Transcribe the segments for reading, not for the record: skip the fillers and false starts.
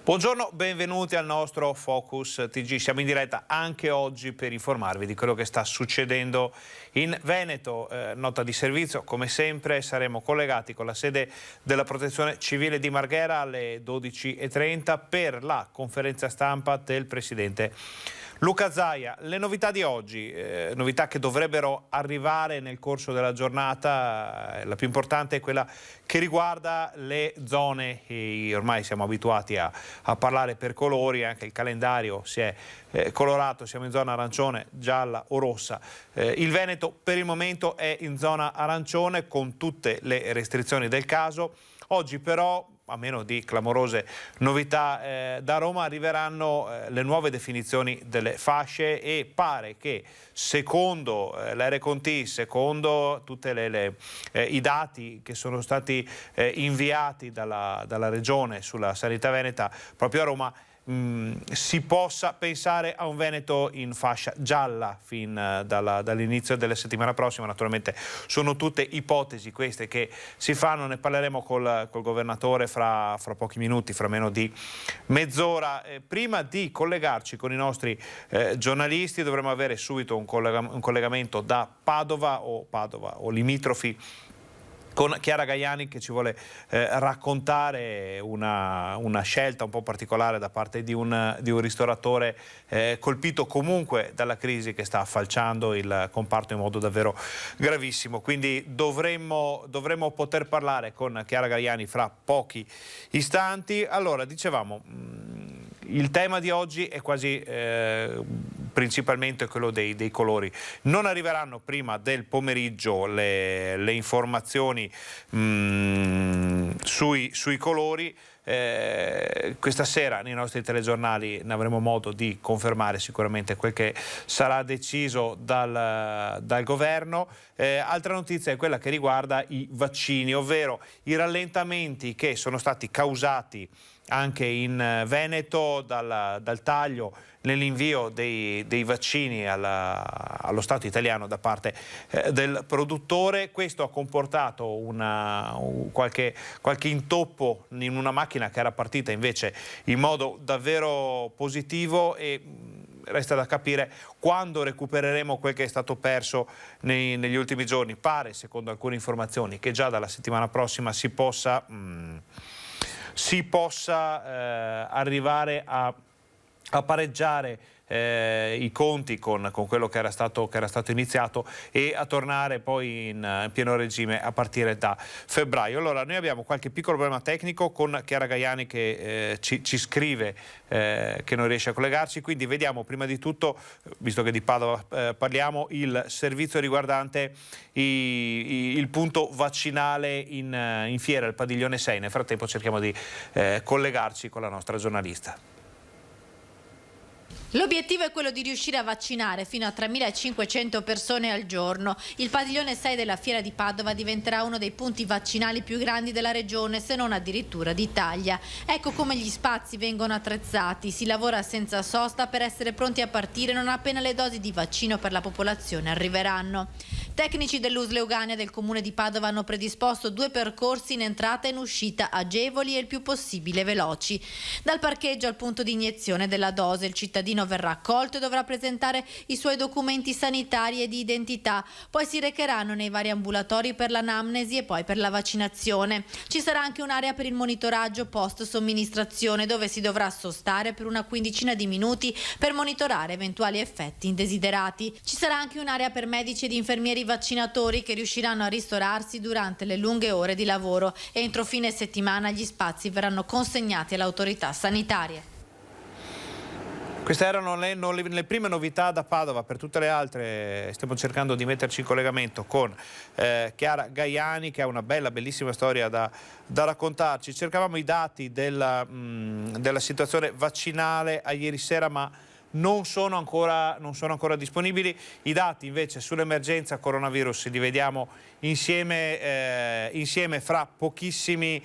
Buongiorno, benvenuti al nostro Focus TG. Siamo in diretta anche oggi per informarvi di quello che sta succedendo in Veneto. Nota di servizio, come sempre saremo collegati con la sede della Protezione Civile di Marghera alle 12:30 per la conferenza stampa del Presidente Luca Zaia. Le novità di oggi, novità che dovrebbero arrivare nel corso della giornata, la più importante è quella che riguarda le zone, ormai siamo abituati a parlare per colori, anche il calendario si è colorato, siamo in zona arancione, gialla o rossa. Il Veneto per il momento è in zona arancione con tutte le restrizioni del caso. Oggi però, a meno di clamorose novità da Roma, arriveranno le nuove definizioni delle fasce e pare che secondo l'Ere-Conti, secondo tutti i dati che sono stati inviati dalla Regione sulla sanità veneta proprio a Roma, si possa pensare a un Veneto in fascia gialla fin dall'inizio della settimana prossima. Naturalmente sono tutte ipotesi queste che si fanno, ne parleremo col governatore fra pochi minuti, fra meno di mezz'ora. Prima di collegarci con i nostri giornalisti dovremo avere subito un collegamento da Padova o limitrofi con Chiara Gaiani, che ci vuole raccontare una scelta un po' particolare da parte di un ristoratore colpito comunque dalla crisi che sta affalciando il comparto in modo davvero gravissimo. Quindi dovremmo poter parlare con Chiara Gaiani fra pochi istanti. Allora, dicevamo, il tema di oggi è quasi principalmente quello dei colori. Non arriveranno prima del pomeriggio le informazioni sui colori. Questa sera nei nostri telegiornali ne avremo modo di confermare sicuramente quel che sarà deciso dal governo. Altra notizia è quella che riguarda i vaccini, ovvero i rallentamenti che sono stati causati anche in Veneto dal taglio nell'invio dei vaccini allo Stato italiano da parte del produttore. Questo ha comportato qualche intoppo in una macchina che era partita invece in modo davvero positivo e resta da capire quando recupereremo quel che è stato perso negli ultimi giorni. Pare, secondo alcune informazioni, che già dalla settimana prossima si possa arrivare a pareggiare i conti con quello che era stato iniziato e a tornare poi in pieno regime a partire da febbraio. Allora, noi abbiamo qualche piccolo problema tecnico con Chiara Gaiani che ci scrive che non riesce a collegarci, quindi vediamo prima di tutto, visto che di Padova parliamo, il servizio riguardante il punto vaccinale in fiera, il padiglione 6. Nel frattempo cerchiamo di collegarci con la nostra giornalista. L'obiettivo è quello di riuscire a vaccinare fino a 3.500 persone al giorno. Il padiglione 6 della Fiera di Padova diventerà uno dei punti vaccinali più grandi della regione, se non addirittura d'Italia. Ecco come gli spazi vengono attrezzati. Si lavora senza sosta per essere pronti a partire non appena le dosi di vaccino per la popolazione arriveranno. Tecnici dell'USL Euganea del comune di Padova hanno predisposto 2 percorsi in entrata e in uscita agevoli e il più possibile veloci. Dal parcheggio al punto di iniezione della dose, il cittadino verrà accolto e dovrà presentare i suoi documenti sanitari e di identità. Poi si recheranno nei vari ambulatori per l'anamnesi e poi per la vaccinazione. Ci sarà anche un'area per il monitoraggio post somministrazione, dove si dovrà sostare per una quindicina di minuti per monitorare eventuali effetti indesiderati. Ci sarà anche un'area per medici ed infermieri vaccinatori che riusciranno a ristorarsi durante le lunghe ore di lavoro. Entro fine settimana gli spazi verranno consegnati alle autorità sanitarie. Queste erano le prime novità da Padova. Per tutte le altre stiamo cercando di metterci in collegamento con Chiara Gaiani, che ha una bellissima storia da raccontarci. Cercavamo i dati della situazione vaccinale a ieri sera, ma non sono ancora disponibili. I dati invece sull'emergenza coronavirus li vediamo insieme fra pochissimi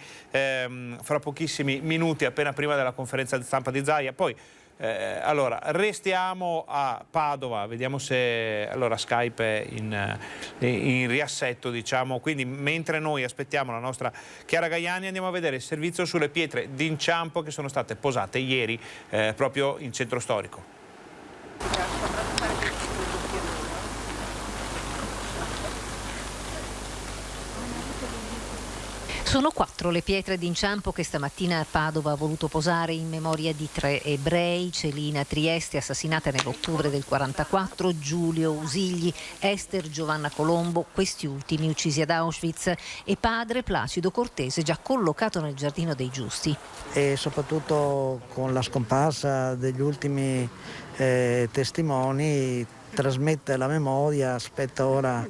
minuti, appena prima della conferenza di stampa di Zaia. Poi Allora, restiamo a Padova, vediamo se allora Skype è in riassetto, diciamo, quindi mentre noi aspettiamo la nostra Chiara Gaiani andiamo a vedere il servizio sulle pietre d'inciampo che sono state posate ieri proprio in centro storico. Sono 4 le pietre d'inciampo che stamattina a Padova ha voluto posare in memoria di 3 ebrei: Celina Trieste, assassinata nell'ottobre del 44, Giulio Usigli, Ester Giovanna Colombo, questi ultimi uccisi ad Auschwitz, e padre Placido Cortese, già collocato nel Giardino dei Giusti. E soprattutto con la scomparsa degli ultimi testimoni trasmette la memoria, spetta ora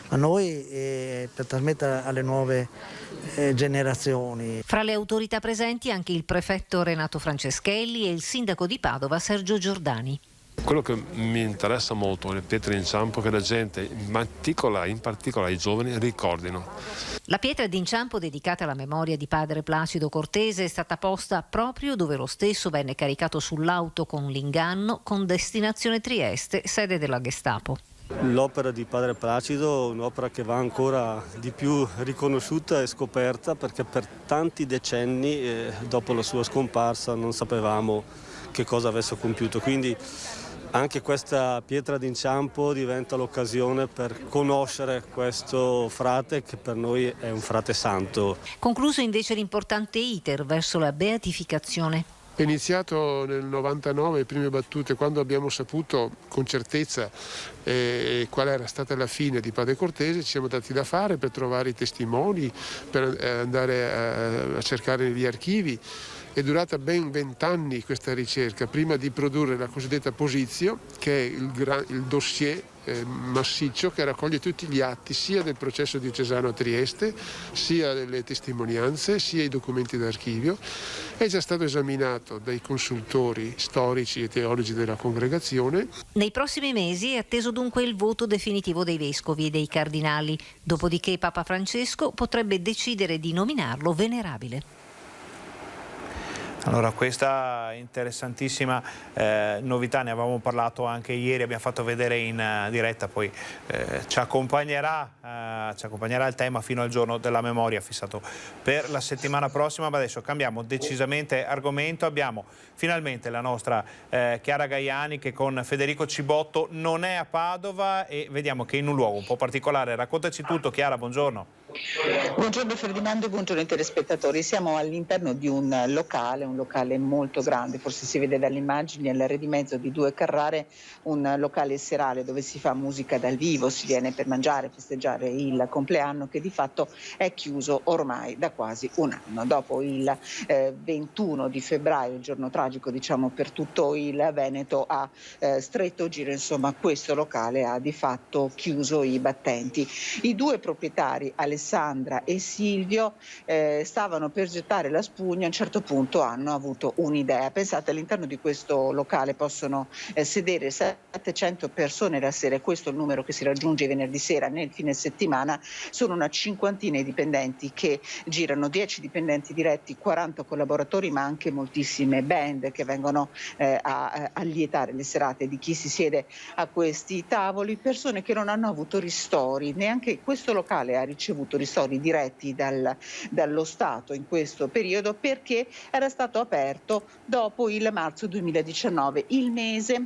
a noi per trasmettere alle nuove generazioni. Fra le autorità presenti anche il prefetto Renato Franceschelli e il sindaco di Padova Sergio Giordani. Quello che mi interessa molto, le pietre d'inciampo, che la gente, in particolare i giovani, ricordino. La pietra d'inciampo dedicata alla memoria di padre Placido Cortese è stata posta proprio dove lo stesso venne caricato sull'auto con l'inganno con destinazione Trieste, sede della Gestapo. L'opera di padre Placido è un'opera che va ancora di più riconosciuta e scoperta, perché per tanti decenni dopo la sua scomparsa non sapevamo che cosa avesse compiuto. Quindi anche questa pietra d'inciampo diventa l'occasione per conoscere questo frate, che per noi è un frate santo. Concluso invece l'importante iter verso la beatificazione. È iniziato nel 99, le prime battute, quando abbiamo saputo con certezza qual era stata la fine di padre Cortese. Ci siamo dati da fare per trovare i testimoni, per andare a cercare negli archivi. È durata ben 20 anni questa ricerca, prima di produrre la cosiddetta posizio, che è il dossier massiccio che raccoglie tutti gli atti sia del processo diocesano a Trieste, sia delle testimonianze, sia i documenti d'archivio. È già stato esaminato dai consultori storici e teologi della congregazione. Nei prossimi mesi è atteso dunque il voto definitivo dei vescovi e dei cardinali, dopodiché Papa Francesco potrebbe decidere di nominarlo venerabile. Allora, questa interessantissima novità ne avevamo parlato anche ieri, abbiamo fatto vedere in diretta, poi ci accompagnerà il tema fino al giorno della memoria fissato per la settimana prossima, ma adesso cambiamo decisamente argomento. Abbiamo finalmente la nostra Chiara Gaiani che con Federico Cibotto non è a Padova e vediamo che in un luogo un po' particolare. Raccontaci tutto, Chiara, buongiorno. Buongiorno Ferdinando e buongiorno telespettatori. Siamo all'interno di un locale molto grande, forse si vede dalle immagini all'area di mezzo di 2 Carrare, un locale serale dove si fa musica dal vivo, si viene per mangiare, festeggiare il compleanno, che di fatto è chiuso ormai da quasi un anno. Dopo il 21 di febbraio, il giorno tragico diciamo per tutto il Veneto, a stretto giro insomma questo locale ha di fatto chiuso i battenti. I 2 proprietari, Alessandra e Silvio, stavano per gettare la spugna. A un certo punto hanno avuto un'idea. Pensate, all'interno di questo locale possono sedere 700 persone la sera, questo è il numero che si raggiunge venerdì sera. Nel fine settimana sono una cinquantina i dipendenti che girano, 10 dipendenti diretti, 40 collaboratori, ma anche moltissime band che vengono a allietare le serate di chi si siede a questi tavoli, persone che non hanno avuto ristori. Neanche questo locale ha ricevuto ristori diretti dallo Stato in questo periodo, perché era stato aperto dopo il marzo 2019, il mese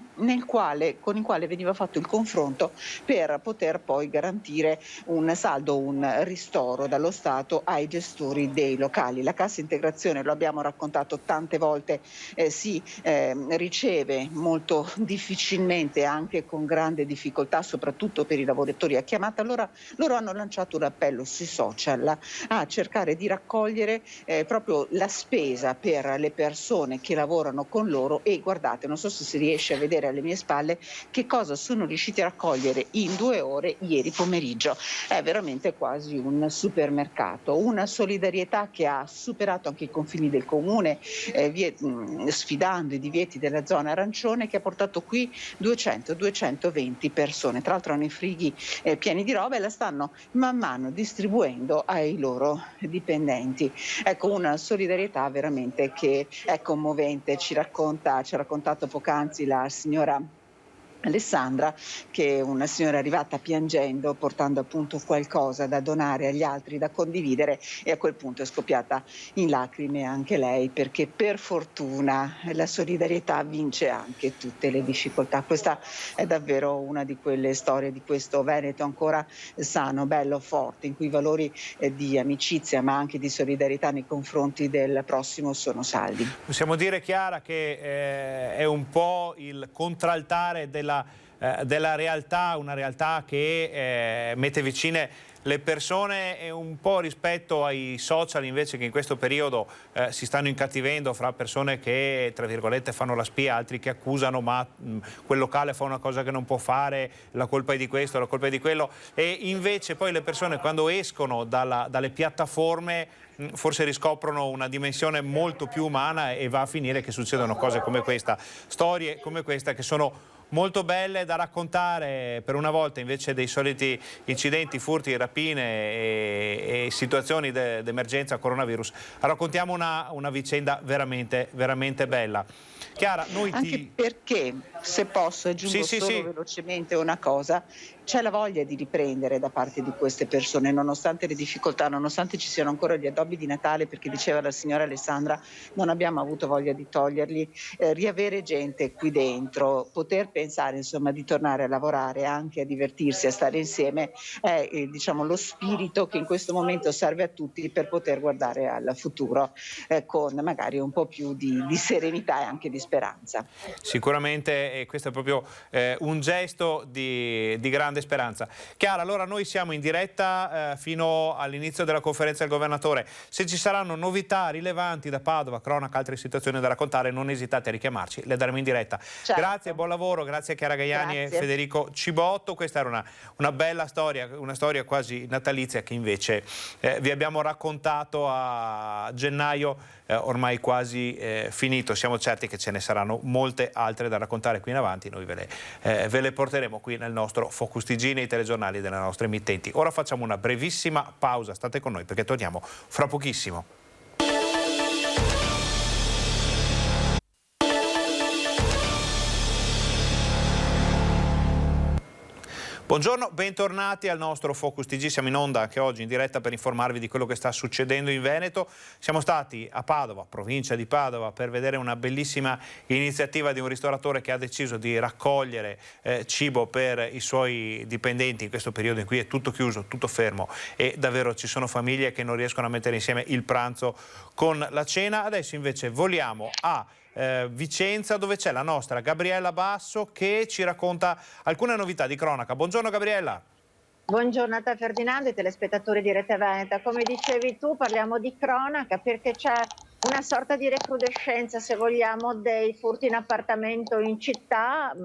con il quale veniva fatto il confronto per poter poi garantire un saldo, un ristoro dallo Stato ai gestori dei locali. La cassa integrazione, lo abbiamo raccontato tante volte, si riceve molto difficilmente, anche con grande difficoltà, soprattutto per i lavoratori a chiamata. Allora loro hanno lanciato un appello sui social a cercare di raccogliere proprio la spesa per le persone che lavorano con loro, e guardate, non so se si riesce a vedere alle mie spalle che cosa sono riusciti a raccogliere in 2 ore ieri pomeriggio. È veramente quasi un supermercato, una solidarietà che ha superato anche i confini del comune, sfidando i divieti della zona arancione, che ha portato qui 200-220 persone. Tra l'altro hanno i frighi pieni di roba e la stanno man mano distribuendo distribuendo ai loro dipendenti. Ecco, una solidarietà veramente che è commovente, ci ha raccontato poc'anzi la signora Alessandra, che è una signora arrivata piangendo, portando appunto qualcosa da donare agli altri, da condividere, e a quel punto è scoppiata in lacrime anche lei, perché per fortuna la solidarietà vince anche tutte le difficoltà. Questa è davvero una di quelle storie di questo Veneto ancora sano, bello, forte, in cui i valori di amicizia ma anche di solidarietà nei confronti del prossimo sono saldi. Possiamo dire, Chiara, che è un po' il contraltare della realtà, una realtà che mette vicine le persone e un po' rispetto ai social invece che in questo periodo si stanno incattivendo fra persone che tra virgolette fanno la spia, altri che accusano ma quel locale fa una cosa che non può fare, la colpa è di questo, la colpa è di quello, e invece poi le persone quando escono dalle piattaforme forse riscoprono una dimensione molto più umana e va a finire che succedono cose come questa, storie come questa che sono molto belle da raccontare per una volta, invece dei soliti incidenti, furti, rapine e situazioni d'emergenza coronavirus. Raccontiamo una vicenda veramente, veramente bella. Chiara, noi anche perché, se posso, aggiungo velocemente una cosa, c'è la voglia di riprendere da parte di queste persone, nonostante le difficoltà, nonostante ci siano ancora gli addobbi di Natale, perché diceva la signora Alessandra, non abbiamo avuto voglia di toglierli, riavere gente qui dentro, poter pensare insomma di tornare a lavorare, anche a divertirsi, a stare insieme, è diciamo lo spirito che in questo momento serve a tutti per poter guardare al futuro con magari un po' più di serenità e anche di speranza. Sicuramente questo è proprio un gesto di grande speranza. Chiara, allora noi siamo in diretta fino all'inizio della conferenza del governatore. Se ci saranno novità rilevanti da Padova, cronaca, altre situazioni da raccontare, non esitate a richiamarci, le daremo in diretta. Certo. Grazie, buon lavoro, grazie a Chiara Gaiani e Federico Cibotto. Questa era una bella storia, una storia quasi natalizia che invece vi abbiamo raccontato a gennaio, ormai quasi finito. Siamo certi che ce ne saranno molte altre da raccontare qui in avanti, noi ve le porteremo qui nel nostro Focus TG, nei telegiornali delle nostre emittenti. Ora facciamo una brevissima pausa, state con noi perché torniamo fra pochissimo. Buongiorno, bentornati al nostro Focus TG, siamo in onda anche oggi in diretta per informarvi di quello che sta succedendo in Veneto. Siamo stati a Padova, provincia di Padova, per vedere una bellissima iniziativa di un ristoratore che ha deciso di raccogliere cibo per i suoi dipendenti in questo periodo in cui è tutto chiuso, tutto fermo e davvero ci sono famiglie che non riescono a mettere insieme il pranzo con la cena. Adesso invece voliamo a Vicenza, dove c'è la nostra Gabriella Basso che ci racconta alcune novità di cronaca. Buongiorno Gabriella. Buongiorno a te Ferdinando e telespettatori di Rete Veneta. Come dicevi tu, parliamo di cronaca perché c'è una sorta di recrudescenza, se vogliamo, dei furti in appartamento in città,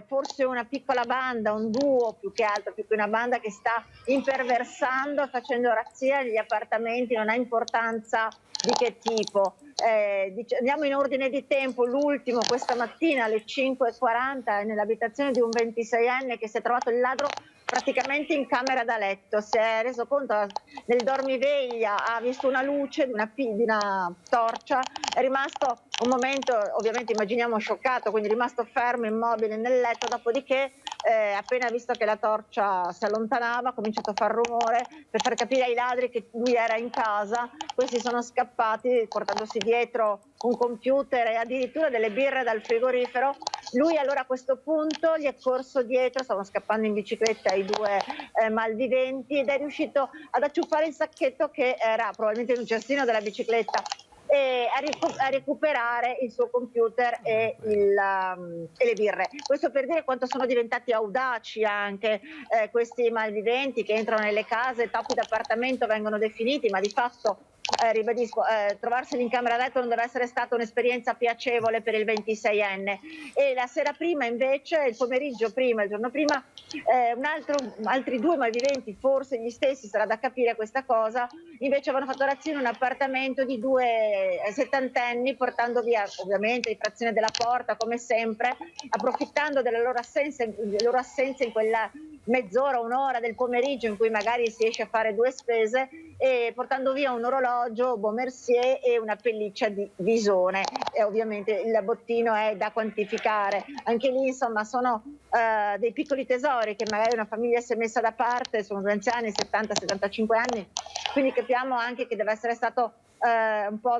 forse una piccola banda, un duo più che altro, più che una banda che sta imperversando, facendo razzia agli appartamenti, non ha importanza di che tipo. Andiamo in ordine di tempo, l'ultimo questa mattina alle 5:40 nell'abitazione di un 26enne che si è trovato il ladro praticamente in camera da letto, si è reso conto nel dormiveglia, ha visto una luce di una torcia, è rimasto un momento ovviamente immaginiamo scioccato, quindi è rimasto fermo, immobile nel letto, dopodiché appena visto che la torcia si allontanava ha cominciato a far rumore per far capire ai ladri che lui era in casa. Questi sono scappati portandosi dietro un computer e addirittura delle birre dal frigorifero. Lui allora a questo punto gli è corso dietro, stavano scappando in bicicletta i due malviventi ed è riuscito ad acciuffare il sacchetto che era probabilmente in un cestino della bicicletta e a recuperare il suo computer e le birre. Questo per dire quanto sono diventati audaci anche questi malviventi che entrano nelle case, topi d'appartamento vengono definiti, ma di fatto ribadisco, trovarseli in camera da letto non deve essere stata un'esperienza piacevole per il 26enne. E la sera prima invece, il pomeriggio prima, il giorno prima, altri due malviventi, forse gli stessi, sarà da capire questa cosa, invece avevano fatto razzia in un appartamento di due settantenni, portando via ovviamente il frazione della porta come sempre, approfittando della loro assenza in mezz'ora, un'ora del pomeriggio in cui magari si esce a fare 2 spese, e portando via un orologio Bon Mercier e una pelliccia di visone, e ovviamente il bottino è da quantificare. Anche lì insomma sono dei piccoli tesori che magari una famiglia si è messa da parte, sono 2 anziani, 70-75 anni, quindi capiamo anche che deve essere stato un po'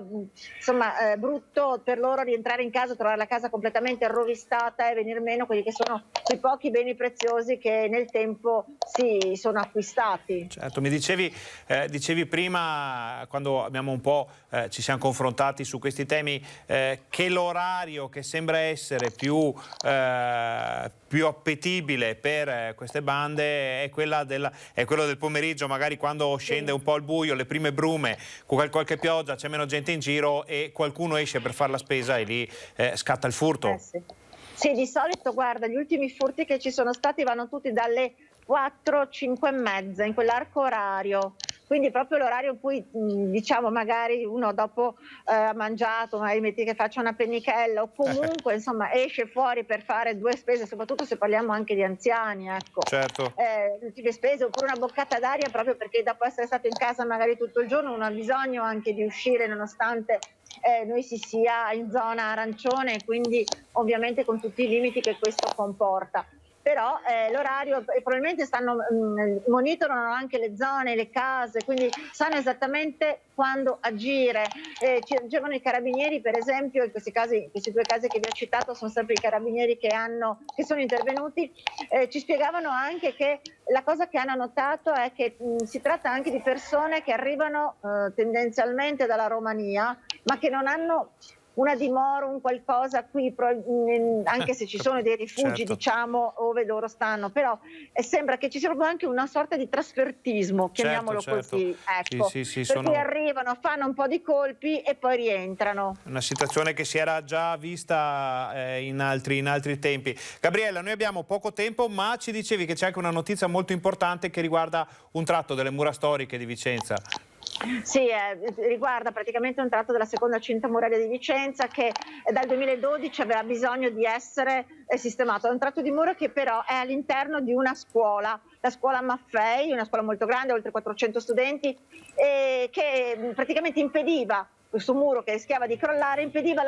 insomma brutto per loro rientrare in casa, trovare la casa completamente rovistata e venir meno quelli che sono quei pochi beni preziosi che nel tempo si sono acquistati. Certo, mi dicevi prima, quando abbiamo un po' ci siamo confrontati su questi temi, che l'orario che sembra essere più appetibile per queste bande è quello del pomeriggio, magari quando scende un po' il buio, le prime brume, con qualche pioggia, c'è meno gente in giro e qualcuno esce per fare la spesa e lì scatta il furto. Sì, di solito guarda, gli ultimi furti che ci sono stati vanno tutti dalle 4, 5 e mezza, in quell'arco orario. Quindi proprio l'orario in cui diciamo magari uno dopo ha mangiato, magari metti che faccia una pennichella o comunque insomma esce fuori per fare 2 spese, soprattutto se parliamo anche di anziani, ecco. Certo. Le ultime spese oppure una boccata d'aria, proprio perché dopo essere stato in casa magari tutto il giorno uno ha bisogno anche di uscire, nonostante noi si sia in zona arancione, quindi ovviamente con tutti i limiti che questo comporta. Però l'orario, probabilmente monitorano anche le zone, le case, quindi sanno esattamente quando agire. Ci agevano i carabinieri, per esempio, in questi 2 casi che vi ho citato sono sempre i carabinieri che sono intervenuti, ci spiegavano anche che la cosa che hanno notato è che si tratta anche di persone che arrivano tendenzialmente dalla Romania, ma che non hanno una dimora, un qualcosa qui, anche se ci sono dei rifugi, certo, diciamo, dove loro stanno, però sembra che ci sia anche una sorta di trasfertismo, chiamiamolo così, ecco, per cui arrivano, fanno un po' di colpi e poi rientrano. Una situazione che si era già vista in altri tempi. Gabriella, noi abbiamo poco tempo, ma ci dicevi che c'è anche una notizia molto importante che riguarda un tratto delle mura storiche di Vicenza. Sì, riguarda praticamente un tratto della seconda cinta muraria di Vicenza che dal 2012 aveva bisogno di essere sistemato. È un tratto di muro che però è all'interno di una scuola, la scuola Maffei, una scuola molto grande, oltre 400 studenti, che praticamente impediva, questo muro che rischiava di crollare, impediva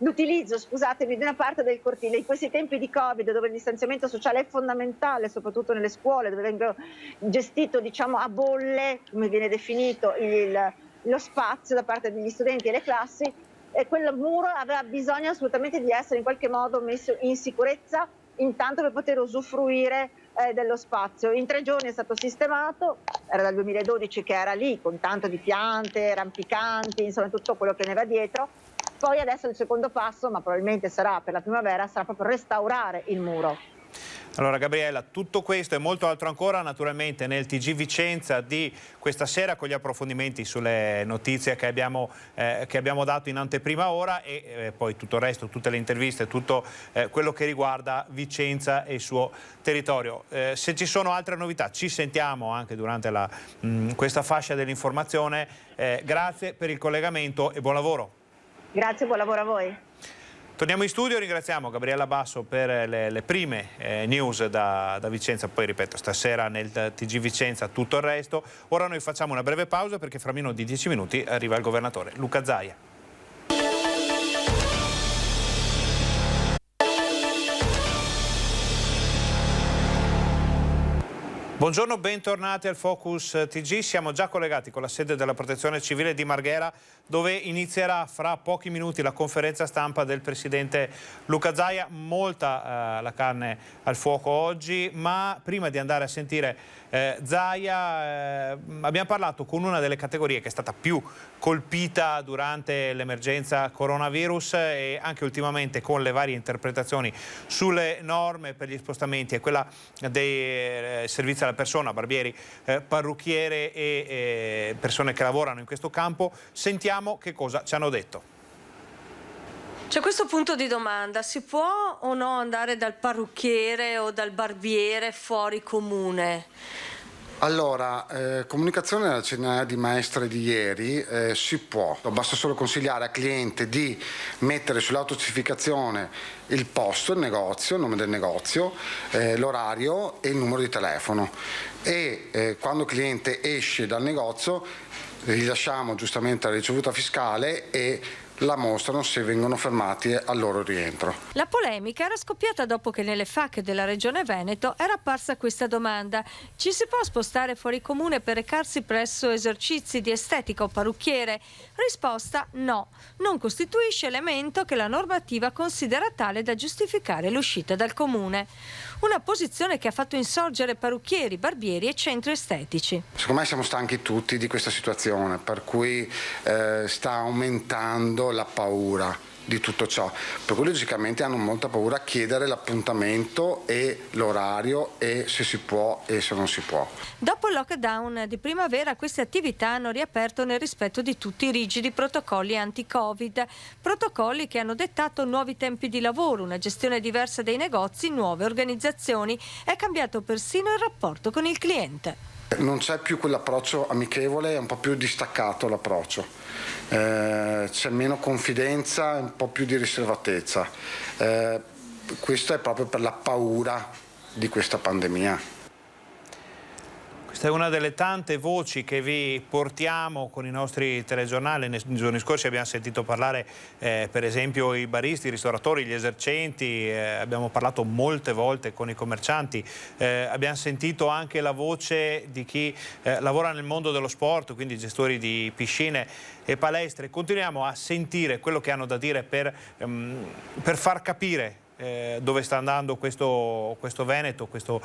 l'utilizzo, scusatemi, di una parte del cortile. In questi tempi di Covid, dove il distanziamento sociale è fondamentale, soprattutto nelle scuole, dove vengono gestito, diciamo, a bolle, come viene definito, lo spazio da parte degli studenti e le classi, e quel muro aveva bisogno assolutamente di essere in qualche modo messo in sicurezza, intanto per poter usufruire dello spazio. In 3 giorni è stato sistemato, era dal 2012 che era lì, con tanto di piante, rampicanti, insomma tutto quello che ne va dietro. Poi adesso il secondo passo, ma probabilmente sarà per la primavera, sarà proprio restaurare il muro. Allora Gabriella, tutto questo e molto altro ancora naturalmente nel TG Vicenza di questa sera, con gli approfondimenti sulle notizie che abbiamo dato in anteprima ora, e poi tutto il resto, tutte le interviste, tutto quello che riguarda Vicenza e il suo territorio. Se ci sono altre novità ci sentiamo anche durante questa fascia dell'informazione. Grazie per il collegamento e buon lavoro. Grazie, buon lavoro a voi. Torniamo in studio, ringraziamo Gabriella Basso per le prime news da Vicenza, poi ripeto stasera nel TG Vicenza tutto il resto. Ora noi facciamo una breve pausa perché fra meno di 10 minuti arriva il governatore Luca Zaia. Buongiorno, bentornati al Focus TG. Siamo già collegati con la sede della Protezione Civile di Marghera, dove inizierà fra pochi minuti la conferenza stampa del presidente Luca Zaia. Molta la carne al fuoco oggi, ma prima di andare a sentire Zaia abbiamo parlato con una delle categorie che è stata più colpita durante l'emergenza coronavirus e anche ultimamente con le varie interpretazioni sulle norme per gli spostamenti, è quella dei servizi alla persona, barbieri, parrucchiere e persone che lavorano in questo campo. Sentiamo che cosa ci hanno detto. C'è questo punto di domanda: si può o no andare dal parrucchiere o dal barbiere fuori comune? Allora, comunicazione nella centinaia di maestre di ieri si può, basta solo consigliare al cliente di mettere sull'autocifikazione il posto, il negozio, il nome del negozio, l'orario e il numero di telefono e quando il cliente esce dal negozio rilasciamo giustamente la ricevuta fiscale e la mostrano se vengono fermati al loro rientro. La polemica era scoppiata dopo che nelle FAQ della Regione Veneto era apparsa questa domanda: ci si può spostare fuori comune per recarsi presso esercizi di estetica o parrucchiere? Risposta: no, non costituisce elemento che la normativa considera tale da giustificare l'uscita dal comune. Una posizione che ha fatto insorgere parrucchieri, barbieri e centri estetici. Secondo me siamo stanchi tutti di questa situazione, per cui sta aumentando la paura di tutto ciò, per cui logicamente hanno molta paura a chiedere l'appuntamento e l'orario e se si può e se non si può. Dopo il lockdown di primavera queste attività hanno riaperto nel rispetto di tutti i rigidi protocolli anti-Covid, protocolli che hanno dettato nuovi tempi di lavoro, una gestione diversa dei negozi, nuove organizzazioni. È cambiato persino il rapporto con il cliente. Non c'è più quell'approccio amichevole, è un po' più distaccato l'approccio, c'è meno confidenza, un po' più di riservatezza. Questo è proprio per la paura di questa pandemia. Questa è una delle tante voci che vi portiamo con i nostri telegiornali. Nei giorni scorsi abbiamo sentito parlare per esempio i baristi, i ristoratori, gli esercenti, abbiamo parlato molte volte con i commercianti, abbiamo sentito anche la voce di chi lavora nel mondo dello sport, quindi gestori di piscine e palestre. Continuiamo a sentire quello che hanno da dire per far capire dove sta andando questo Veneto, questo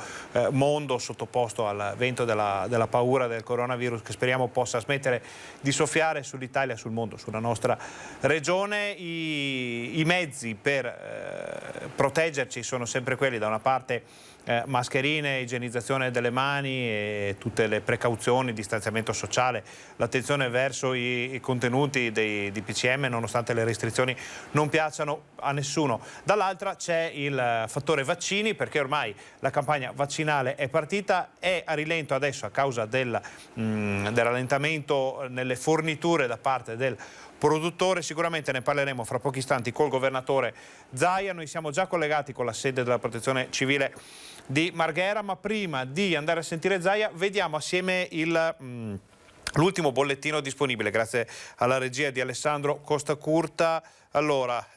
mondo sottoposto al vento della paura del coronavirus, che speriamo possa smettere di soffiare sull'Italia, sul mondo, sulla nostra regione. I mezzi per proteggerci sono sempre quelli: da una parte mascherine, igienizzazione delle mani e tutte le precauzioni, distanziamento sociale, l'attenzione verso i contenuti di PCM, nonostante le restrizioni non piacciono a nessuno. Dall'altra c'è il fattore vaccini, perché ormai la campagna vaccinale è partita, è a rilento adesso a causa del rallentamento nelle forniture da parte del produttore. Sicuramente ne parleremo fra pochi istanti col governatore Zaia. Noi siamo già collegati con la sede della Protezione Civile di Marghera, ma prima di andare a sentire Zaia vediamo assieme l'ultimo bollettino disponibile grazie alla regia di Alessandro Costacurta. Allora,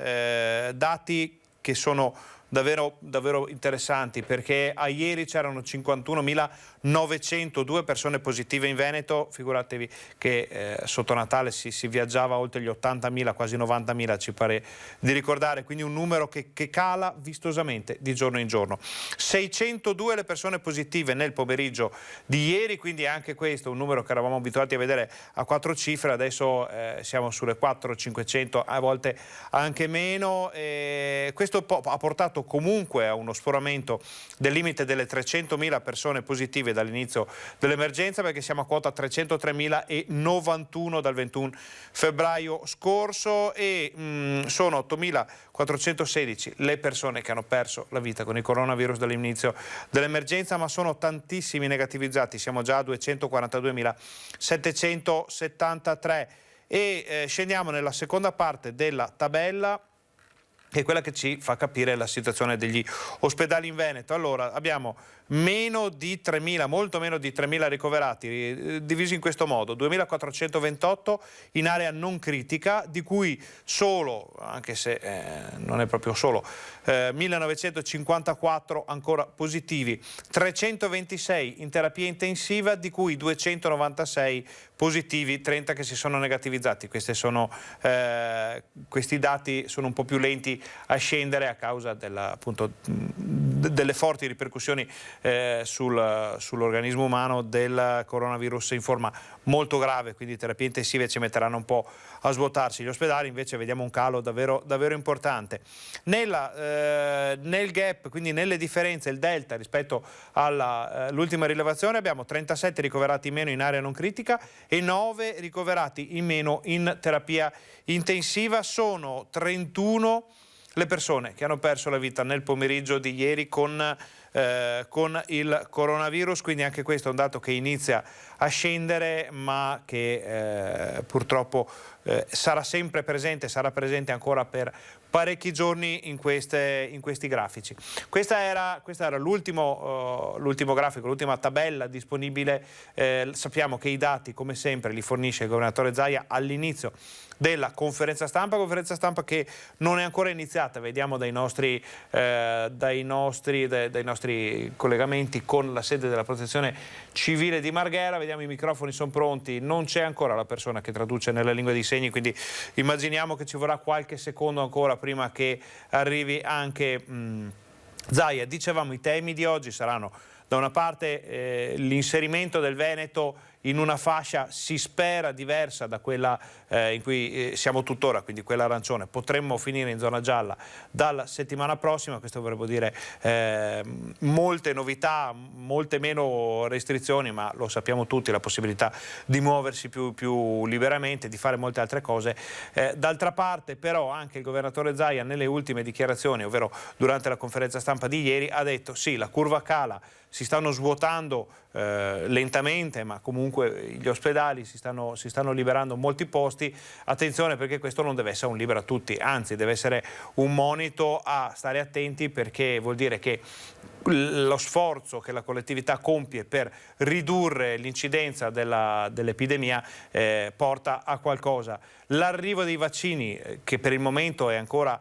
dati che sono davvero interessanti, perché a ieri c'erano 51.902 persone positive in Veneto. Figuratevi che sotto Natale si viaggiava oltre gli 80.000, quasi 90.000 ci pare di ricordare, quindi un numero che cala vistosamente di giorno in giorno. 602 le persone positive nel pomeriggio di ieri, quindi anche questo un numero che eravamo abituati a vedere a 4 cifre, adesso siamo sulle 400-500, a volte anche meno. Questo ha portato comunque a uno sforamento del limite delle 300.000 persone positive dall'inizio dell'emergenza, perché siamo a quota 303.091 dal 21 febbraio scorso e sono 8.416 le persone che hanno perso la vita con il coronavirus dall'inizio dell'emergenza, ma sono tantissimi negativizzati, siamo già a 242.773 e scendiamo nella seconda parte della tabella, che è quella che ci fa capire la situazione degli ospedali in Veneto. Allora, abbiamo meno di 3.000, molto meno di 3.000 ricoverati, divisi in questo modo: 2.428 in area non critica, di cui solo, anche se non è proprio solo, 1.954 ancora positivi, 326 in terapia intensiva, di cui 296 positivi, 30 che si sono negativizzati. Questi dati sono un po' più lenti a scendere a causa delle forti ripercussioni sull'organismo umano del coronavirus in forma molto grave, quindi terapie intensive ci metteranno un po' a svuotarsi. Gli ospedali invece vediamo un calo davvero importante. Nel gap, quindi nelle differenze, il delta rispetto all'ultima rilevazione, abbiamo 37 ricoverati in meno in area non critica e 9 ricoverati in meno in terapia intensiva. Sono 31 le persone che hanno perso la vita nel pomeriggio di ieri con il coronavirus, quindi anche questo è un dato che inizia a scendere, ma che purtroppo sarà sempre presente, sarà presente ancora per parecchi giorni in questi grafici. Questa era l'ultimo grafico, l'ultima tabella disponibile. Sappiamo che i dati, come sempre, li fornisce il governatore Zaia all'inizio della conferenza stampa che non è ancora iniziata. Vediamo dai nostri collegamenti con la sede della Protezione Civile di Marghera. Vediamo, i microfoni sono pronti, non c'è ancora la persona che traduce nella lingua dei segni, quindi immaginiamo che ci vorrà qualche secondo ancora prima che arrivi anche Zaia. Dicevamo, i temi di oggi saranno da una parte l'inserimento del Veneto in una fascia, si spera, diversa da quella in cui siamo tuttora, quindi quella arancione. Potremmo finire in zona gialla dalla settimana prossima. Questo vorrebbe dire molte novità, molte meno restrizioni, ma lo sappiamo tutti, la possibilità di muoversi più liberamente, di fare molte altre cose. D'altra parte però anche il governatore Zaia nelle ultime dichiarazioni, ovvero durante la conferenza stampa di ieri, ha detto sì, la curva cala, si stanno svuotando lentamente, ma comunque gli ospedali si stanno liberando molti posti. Attenzione, perché questo non deve essere un libero a tutti, anzi deve essere un monito a stare attenti, perché vuol dire che lo sforzo che la collettività compie per ridurre l'incidenza dell'epidemia porta a qualcosa. L'arrivo dei vaccini, che per il momento è ancora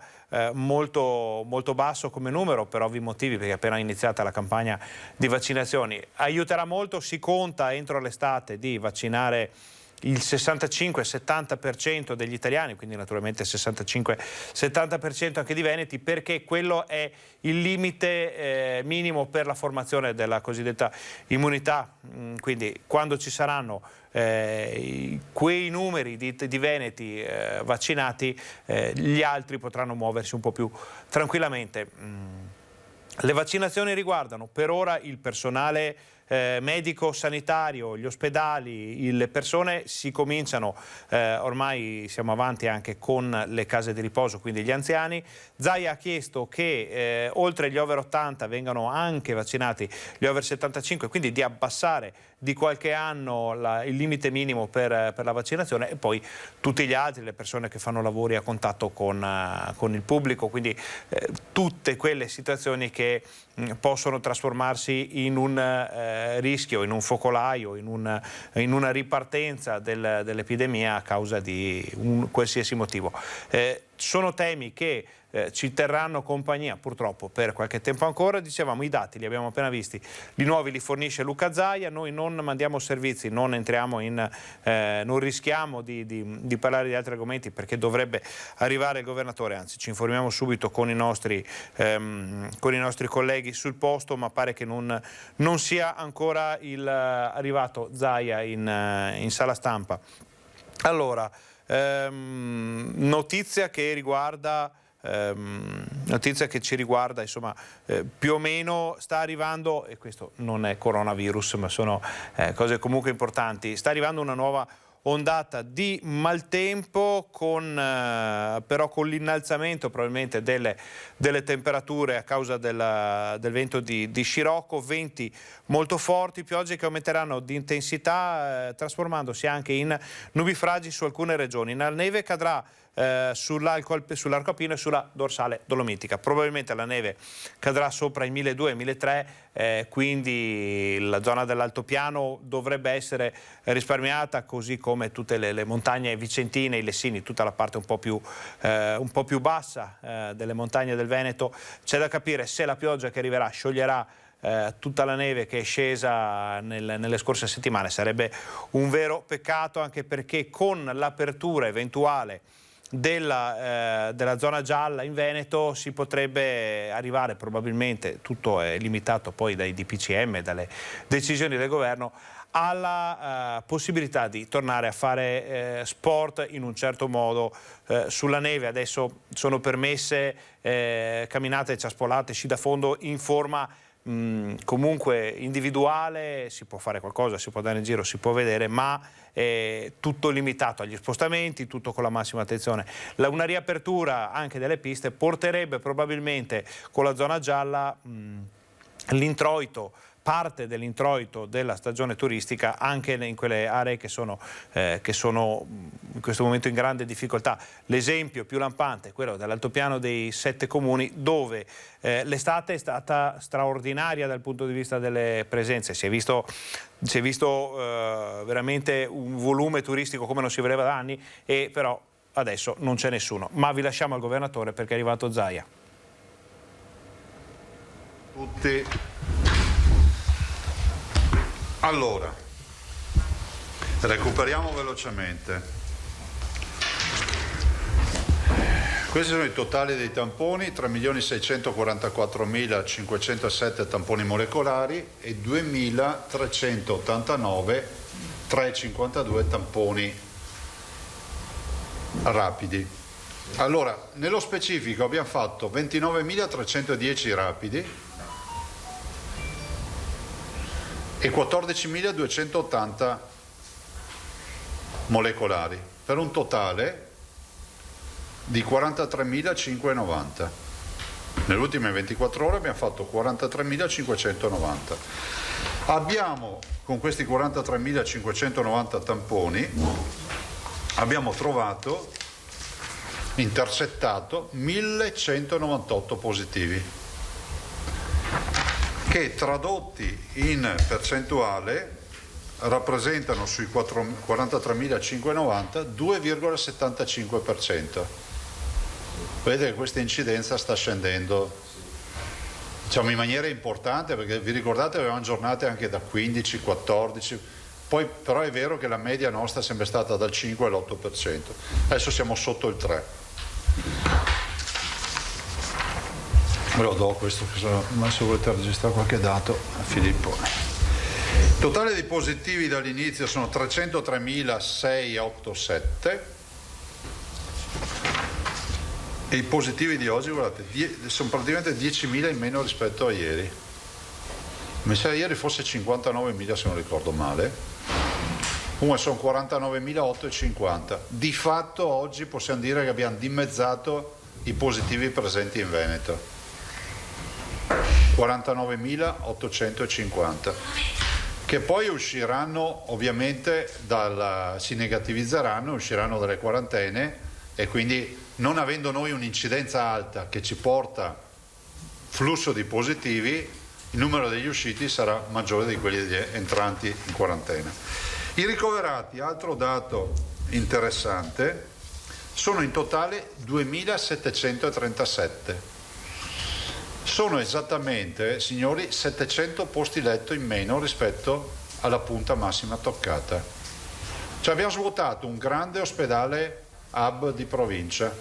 molto, molto basso come numero, per ovvi motivi, perché è appena iniziata la campagna di vaccinazioni, aiuterà molto. Si conta entro l'estate di vaccinare il 65-70% degli italiani, quindi naturalmente 65-70% anche di veneti, perché quello è il limite minimo per la formazione della cosiddetta immunità. Quindi quando ci saranno quei numeri di veneti vaccinati, gli altri potranno muoversi un po' più tranquillamente. Le vaccinazioni riguardano per ora il personale medico sanitario, gli ospedali, le persone. Si cominciano, ormai siamo avanti anche con le case di riposo, quindi gli anziani. Zaia ha chiesto che oltre gli over 80 vengano anche vaccinati gli over 75, quindi di abbassare di qualche anno il limite minimo per la vaccinazione, e poi tutti gli altri, le persone che fanno lavori a contatto con il pubblico, quindi tutte quelle situazioni che possono trasformarsi in un rischio, in un focolaio, in una ripartenza dell'epidemia a causa di un qualsiasi motivo. Sono temi che ci terranno compagnia purtroppo per qualche tempo ancora. Dicevamo, i dati li abbiamo appena visti, i nuovi li fornisce Luca Zaia. Noi non mandiamo servizi, non entriamo non rischiamo di parlare di altri argomenti, perché dovrebbe arrivare il governatore, anzi ci informiamo subito con i nostri colleghi sul posto, ma pare che non sia ancora arrivato Zaia in sala stampa. Allora, notizia che ci riguarda, insomma, più o meno sta arrivando, e questo non è coronavirus, ma sono cose comunque importanti. Sta arrivando una nuova ondata di maltempo, però con l'innalzamento probabilmente delle temperature a causa del vento di scirocco, venti molto forti, piogge che aumenteranno di intensità, trasformandosi anche in nubifragi su alcune regioni. La neve cadrà sull'arco alpino e sulla dorsale dolomitica. Probabilmente la neve cadrà sopra i 1200 e 1300, quindi la zona dell'altopiano dovrebbe essere risparmiata, così come tutte le montagne vicentine, i Lessini, tutta la parte un po' più bassa delle montagne del Veneto. C'è da capire se la pioggia che arriverà scioglierà tutta la neve che è scesa nelle scorse settimane. Sarebbe un vero peccato, anche perché con l'apertura eventuale della zona gialla in Veneto si potrebbe arrivare, probabilmente, tutto è limitato poi dai DPCM, dalle decisioni del governo, alla possibilità di tornare a fare sport in un certo modo sulla neve. Adesso sono permesse camminate, ciaspolate, sci da fondo in forma comunque individuale, si può fare qualcosa, si può andare in giro, si può vedere, ma tutto limitato agli spostamenti, tutto con la massima attenzione. Una riapertura anche delle piste porterebbe probabilmente con la zona gialla l'introito, parte dell'introito della stagione turistica anche in quelle aree che sono in questo momento in grande difficoltà. L'esempio più lampante è quello dell'altopiano dei 7 comuni, dove l'estate è stata straordinaria dal punto di vista delle presenze. Si è visto veramente un volume turistico come non si vedeva da anni, e però adesso non c'è nessuno. Ma vi lasciamo al governatore perché è arrivato Zaia. Tutti. Allora, recuperiamo velocemente. Questi sono i totali dei tamponi: 3.644.507 tamponi molecolari e 2.389.352 tamponi rapidi. Allora, nello specifico abbiamo fatto 29.310 rapidi e 14.280 molecolari, per un totale di 43.590. Nelle ultime 24 ore abbiamo fatto 43.590. Abbiamo, con questi 43.590 tamponi, abbiamo trovato, intercettato 1.198 positivi, che tradotti in percentuale rappresentano sui 43.590 2,75%. Vedete che questa incidenza sta scendendo, diciamo, in maniera importante, perché vi ricordate avevamo giornate anche da 15, 14, poi però è vero che la media nostra è sempre stata dal 5 all'8%, adesso siamo sotto il 3%. Ve lo do questo, ma se volete registrare qualche dato a Filippo. Il totale dei positivi dall'inizio sono 303.687 e i positivi di oggi, guardate, sono praticamente 10.000 in meno rispetto a ieri. Mi sa ieri fosse 59.000 se non ricordo male. Comunque sono 49.850. Di fatto oggi possiamo dire che abbiamo dimezzato i positivi presenti in Veneto. 49.850, che poi usciranno ovviamente si negativizzeranno, usciranno dalle quarantene, e quindi, non avendo noi un'incidenza alta che ci porta flusso di positivi, il numero degli usciti sarà maggiore di quelli degli entranti in quarantena. I ricoverati, altro dato interessante, sono in totale 2.737. Sono esattamente, signori, 700 posti letto in meno rispetto alla punta massima toccata. Cioè abbiamo svuotato un grande ospedale hub di provincia,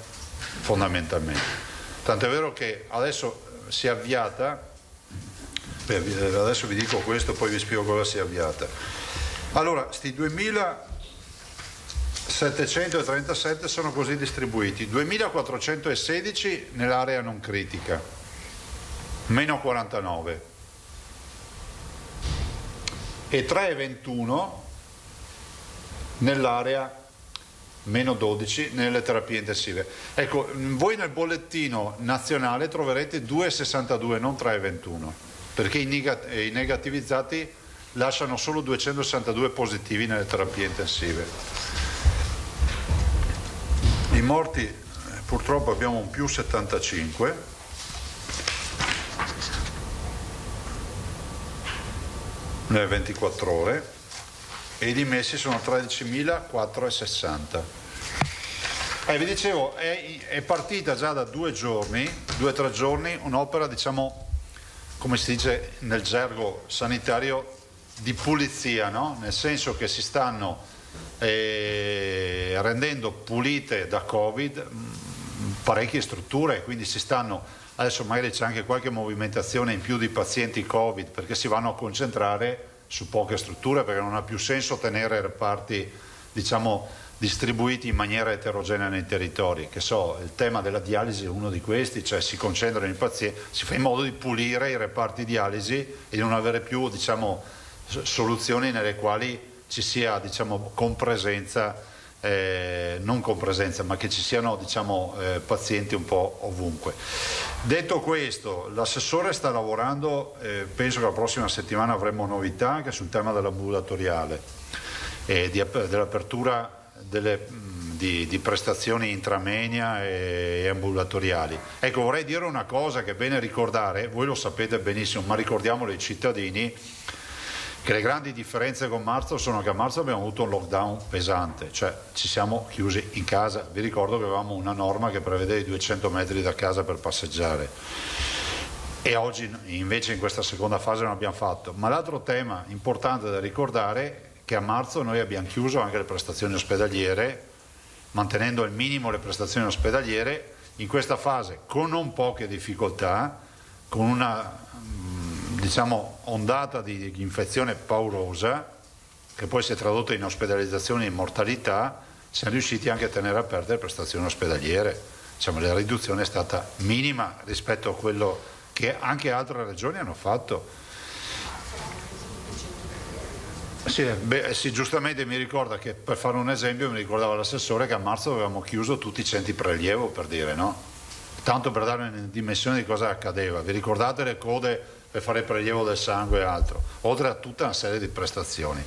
fondamentalmente. Tanto è vero che adesso si è avviata, adesso vi dico questo, poi vi spiego cosa si è avviata. Allora, sti 2.737 sono così distribuiti: 2.416 nell'area non critica, meno 49, e 3,21 nell'area, meno 12 nelle terapie intensive. Ecco, voi nel bollettino nazionale troverete 2,62, non 3,21, perché i negativizzati lasciano solo 262 positivi nelle terapie intensive. I morti, purtroppo abbiamo un più 75, nelle 24 ore, e i dimessi sono 13.460. Vi dicevo, è partita già da 2 o 3 giorni un'opera, diciamo, come si dice nel gergo sanitario, di pulizia, no? Nel senso che si stanno rendendo pulite da Covid parecchie strutture, quindi si stanno, adesso magari c'è anche qualche movimentazione in più di pazienti Covid, perché si vanno a concentrare su poche strutture, perché non ha più senso tenere reparti, diciamo, distribuiti in maniera eterogenea nei territori. Che so, il tema della dialisi è uno di questi, cioè si concentrano i pazienti, si fa in modo di pulire i reparti dialisi e di non avere più, diciamo, soluzioni nelle quali ci sia, diciamo, non con presenza, ma che ci siano, diciamo, pazienti un po' ovunque. Detto questo, l'assessore sta lavorando, penso che la prossima settimana avremo novità anche sul tema dell'ambulatoriale e dell'apertura di prestazioni intramenia e ambulatoriali. Ecco, vorrei dire una cosa che è bene ricordare, voi lo sapete benissimo, ma ricordiamolo ai cittadini, che le grandi differenze con marzo sono che a marzo abbiamo avuto un lockdown pesante, cioè ci siamo chiusi in casa. Vi ricordo che avevamo una norma che prevedeva i 200 metri da casa per passeggiare e oggi invece in questa seconda fase non abbiamo fatto. Ma l'altro tema importante da ricordare è che a marzo noi abbiamo chiuso anche le prestazioni ospedaliere, mantenendo al minimo le prestazioni ospedaliere, in questa fase con non poche difficoltà, con una, diciamo, ondata di infezione paurosa che poi si è tradotta in ospedalizzazione e in mortalità. Siamo riusciti anche a tenere aperte le prestazioni ospedaliere, diciamo, la riduzione è stata minima rispetto a quello che anche altre regioni hanno fatto. Sì, giustamente mi ricorda che, per fare un esempio, mi ricordava l'assessore che a marzo avevamo chiuso tutti i centri prelievo, per dire, no? Tanto per dare una dimensione di cosa accadeva. Vi ricordate le code per fare il prelievo del sangue e altro, oltre a tutta una serie di prestazioni.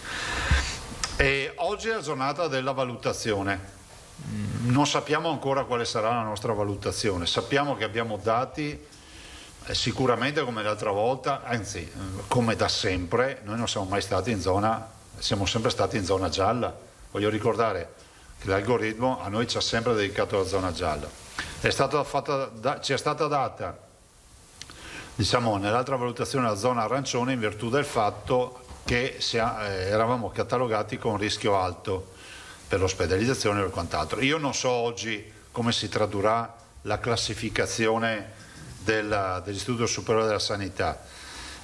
E oggi è la giornata della valutazione. Non sappiamo ancora quale sarà la nostra valutazione, sappiamo che abbiamo dati sicuramente come l'altra volta, anzi come da sempre. Noi non siamo mai stati in zona, siamo sempre stati in zona gialla. Voglio ricordare che l'algoritmo a noi ci ha sempre dedicato la zona gialla. Ci è stata data, diciamo, nell'altra valutazione la zona arancione in virtù del fatto che eravamo catalogati con rischio alto per l'ospedalizzazione e quant'altro. Io non so oggi come si tradurrà la classificazione dell'Istituto Superiore della Sanità.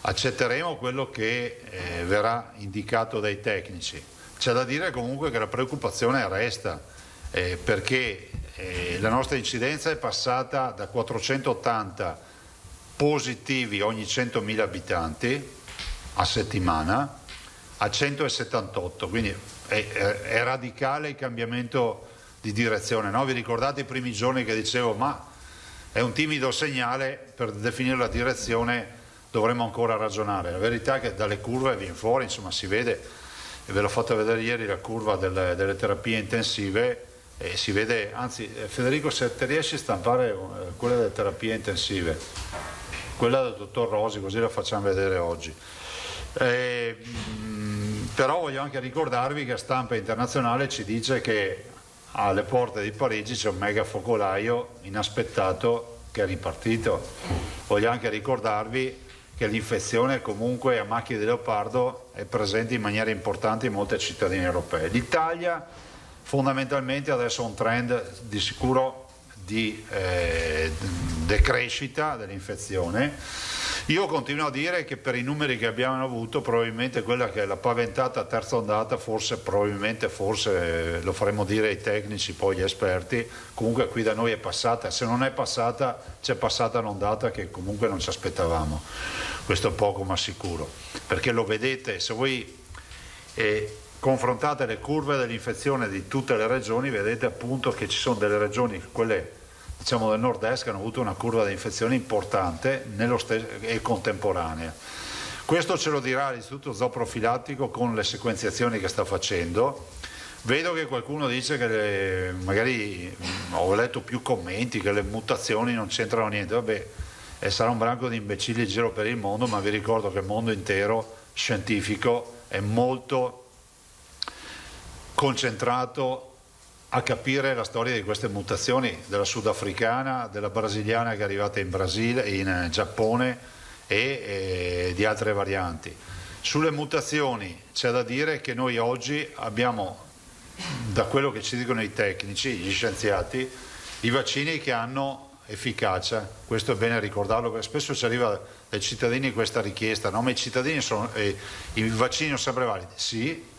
Accetteremo quello che verrà indicato dai tecnici. C'è da dire comunque che la preoccupazione resta, perché la nostra incidenza è passata da 480 positivi ogni 100.000 abitanti a settimana a 178, quindi è radicale il cambiamento di direzione, no? Vi ricordate i primi giorni che dicevo ma è un timido segnale, per definire la direzione dovremmo ancora ragionare. La verità è che dalle curve viene fuori, insomma, si vede, e ve l'ho fatta vedere ieri la curva delle terapie intensive, e si vede, anzi Federico, se ti riesci a stampare quella delle terapie intensive, quella del dottor Rosi, così la facciamo vedere oggi. Però voglio anche ricordarvi che a stampa internazionale ci dice che alle porte di Parigi c'è un mega focolaio inaspettato che è ripartito. Voglio anche ricordarvi che l'infezione comunque a macchia di leopardo è presente in maniera importante in molte cittadine europee. L'Italia fondamentalmente adesso ha un trend di sicuro di decrescita dell'infezione. Io continuo a dire che per i numeri che abbiamo avuto probabilmente quella che è la paventata terza ondata forse lo faremo dire ai tecnici, poi agli esperti, comunque qui da noi è passata, se non è passata c'è passata un'ondata che comunque non ci aspettavamo, questo è poco ma sicuro, perché lo vedete, se voi confrontate le curve dell'infezione di tutte le regioni vedete appunto che ci sono delle regioni, quelle diciamo del nord-est, che hanno avuto una curva di infezione importante e contemporanea. Questo ce lo dirà l'Istituto Zooprofilattico con le sequenziazioni che sta facendo. Vedo che qualcuno dice che magari ho letto più commenti che le mutazioni non c'entrano niente. Vabbè, sarà un branco di imbecilli in giro per il mondo, ma vi ricordo che il mondo intero scientifico è molto concentrato a capire la storia di queste mutazioni, della sudafricana, della brasiliana che è arrivata in Brasile, in Giappone e di altre varianti. Sulle mutazioni c'è da dire che noi oggi abbiamo, da quello che ci dicono i tecnici, gli scienziati, i vaccini che hanno efficacia. Questo è bene ricordarlo, perché spesso ci arriva dai cittadini questa richiesta, no? Ma i vaccini sono sempre validi? Sì,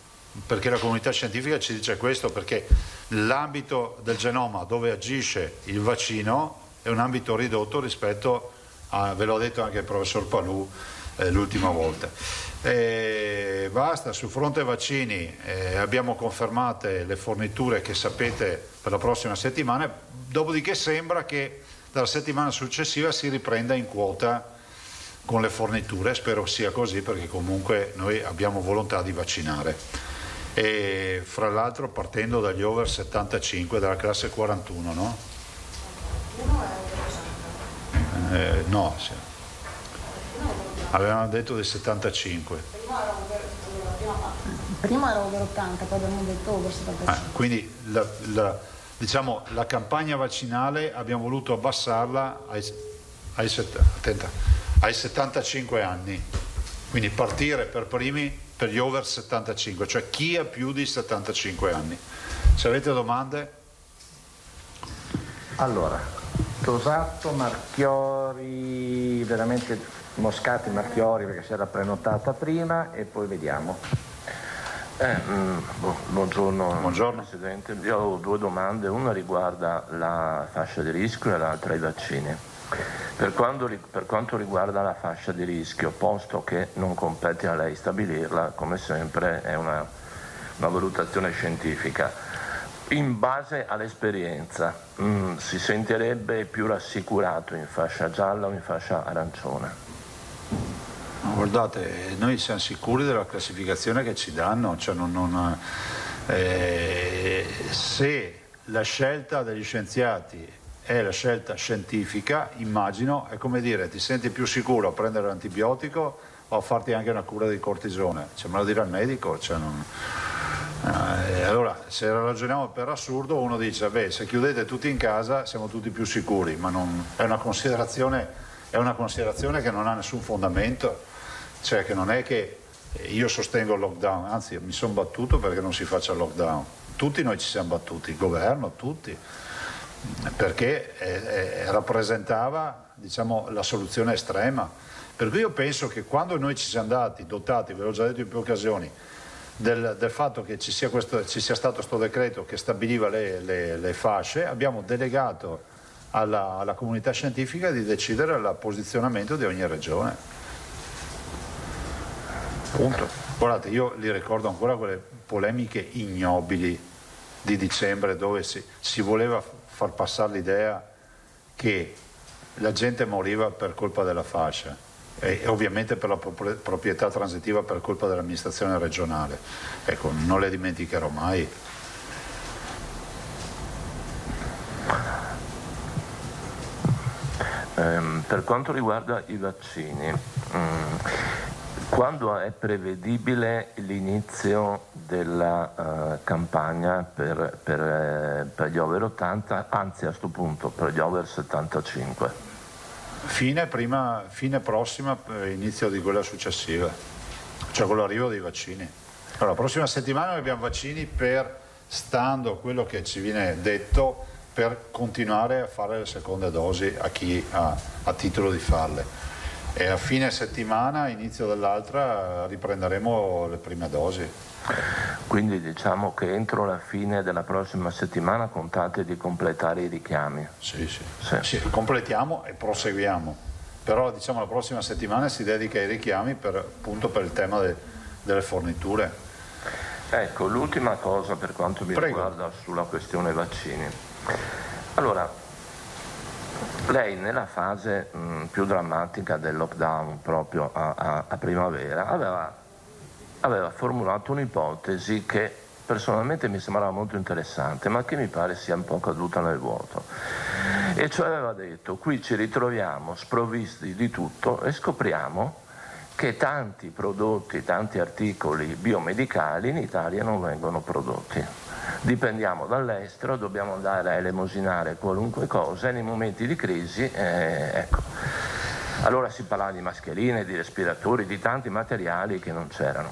perché la comunità scientifica ci dice questo, perché l'ambito del genoma dove agisce il vaccino è un ambito ridotto rispetto a, ve l'ho detto anche il professor Palù l'ultima volta. Basta, sul fronte vaccini abbiamo confermate le forniture che sapete per la prossima settimana, dopodiché sembra che dalla settimana successiva si riprenda in quota con le forniture, spero sia così perché comunque noi abbiamo volontà di vaccinare. E fra l'altro partendo dagli over 75 della classe 41, no? No, sì. Avevano detto del 75. Prima era over 80, poi abbiamo detto over 75. Quindi diciamo, la campagna vaccinale abbiamo voluto abbassarla ai 75 anni, quindi partire per primi per gli over 75, cioè chi ha più di 75 anni. Se avete domande? Allora, Tosato, Marchiori, veramente Moscati, Marchiori perché si era prenotata prima e poi vediamo. Buongiorno Presidente, io ho due domande, una riguarda la fascia di rischio e l'altra i vaccini. Per quanto riguarda la fascia di rischio, posto che non compete a lei stabilirla, come sempre è una valutazione scientifica, in base all'esperienza si sentirebbe più rassicurato in fascia gialla o in fascia arancione? Guardate, noi siamo sicuri della classificazione che ci danno, cioè se la scelta degli scienziati è la scelta scientifica, immagino, è come dire, ti senti più sicuro a prendere l'antibiotico o a farti anche una cura di cortisone? Cioè, me lo dirà il medico? Cioè, allora, se ragioniamo per assurdo, uno dice, beh, se chiudete tutti in casa siamo tutti più sicuri, ma è una considerazione che non ha nessun fondamento, cioè che non è che io sostengo il lockdown, anzi mi sono battuto perché non si faccia il lockdown, tutti noi ci siamo battuti, il governo, tutti, perché rappresentava, diciamo, la soluzione estrema. Per cui io penso che quando noi ci siamo dotati, ve l'ho già detto in più occasioni, del fatto che ci sia stato questo decreto che stabiliva le fasce, abbiamo delegato alla comunità scientifica di decidere il posizionamento di ogni regione. Punto. Guardate, io li ricordo ancora quelle polemiche ignobili di dicembre dove si voleva far passare l'idea che la gente moriva per colpa della fascia e ovviamente per la proprietà transitiva per colpa dell'amministrazione regionale. Ecco, non le dimenticherò mai. Per quanto riguarda i vaccini, quando è prevedibile l'inizio della campagna per gli over 80, anzi a questo punto per gli over 75? Fine prossima, inizio di quella successiva, cioè con l'arrivo dei vaccini. Allora, la prossima settimana abbiamo vaccini stando quello che ci viene detto, per continuare a fare le seconde dosi a chi ha titolo di farle. E a fine settimana, inizio dell'altra, riprenderemo le prime dosi. Quindi diciamo che entro la fine della prossima settimana contate di completare i richiami? Sì, completiamo e proseguiamo. Però diciamo la prossima settimana si dedica ai richiami appunto per il tema delle forniture. Ecco, l'ultima cosa per quanto mi riguarda sulla questione vaccini. Allora, lei nella fase più drammatica del lockdown, proprio a primavera, aveva formulato un'ipotesi che personalmente mi sembrava molto interessante, ma che mi pare sia un po' caduta nel vuoto. E cioè aveva detto, qui ci ritroviamo sprovvisti di tutto e scopriamo che tanti prodotti, tanti articoli biomedicali in Italia non vengono prodotti. Dipendiamo dall'estero, dobbiamo andare a elemosinare qualunque cosa e nei momenti di crisi, ecco. Allora si parlava di mascherine, di respiratori, di tanti materiali che non c'erano.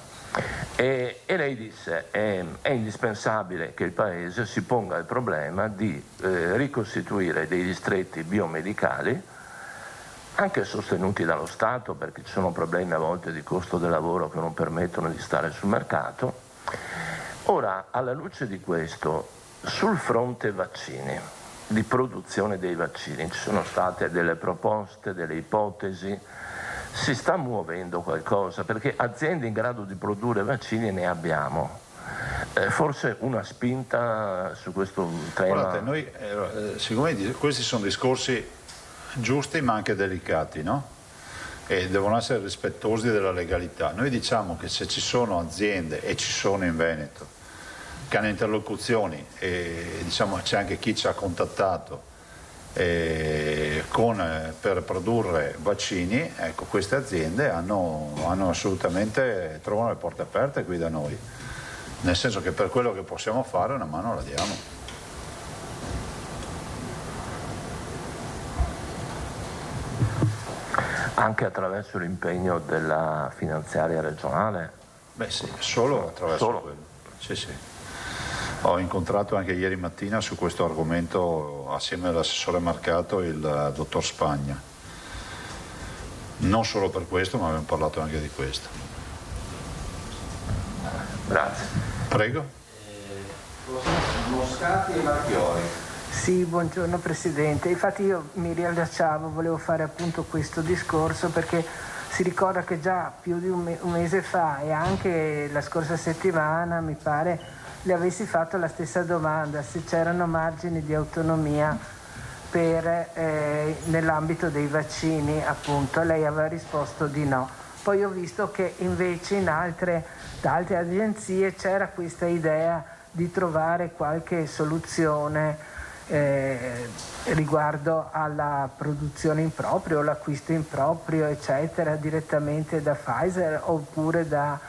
E lei disse è indispensabile che il Paese si ponga il problema di ricostituire dei distretti biomedicali, anche sostenuti dallo Stato, perché ci sono problemi a volte di costo del lavoro che non permettono di stare sul mercato, Ora, alla luce di questo, sul fronte vaccini, di produzione dei vaccini, ci sono state delle proposte, delle ipotesi, si sta muovendo qualcosa, perché aziende in grado di produrre vaccini ne abbiamo. Forse una spinta su questo tema. Guardate, noi, siccome questi sono discorsi giusti ma anche delicati, no? E devono essere rispettosi della legalità. Noi diciamo che se ci sono aziende, e ci sono in Veneto, che hanno interlocuzioni, e diciamo c'è anche chi ci ha contattato per produrre vaccini, ecco, queste aziende hanno assolutamente, trovano le porte aperte qui da noi, nel senso che per quello che possiamo fare una mano la diamo. Anche attraverso l'impegno della finanziaria regionale? Beh sì, solo attraverso quello. Sì, sì. Ho incontrato anche ieri mattina su questo argomento assieme all'assessore Marcato il dottor Spagna. Non solo per questo, ma abbiamo parlato anche di questo. Grazie. Prego. Moscati e Marchiori. Sì, buongiorno Presidente. Infatti io mi riallacciavo, volevo fare appunto questo discorso perché si ricorda che già più di un mese fa e anche la scorsa settimana, mi pare, le avessi fatto la stessa domanda, se c'erano margini di autonomia nell'ambito dei vaccini, appunto. Lei aveva risposto di no. Poi ho visto che invece da altre agenzie c'era questa idea di trovare qualche soluzione riguardo alla produzione in proprio, l'acquisto in proprio, eccetera, direttamente da Pfizer oppure da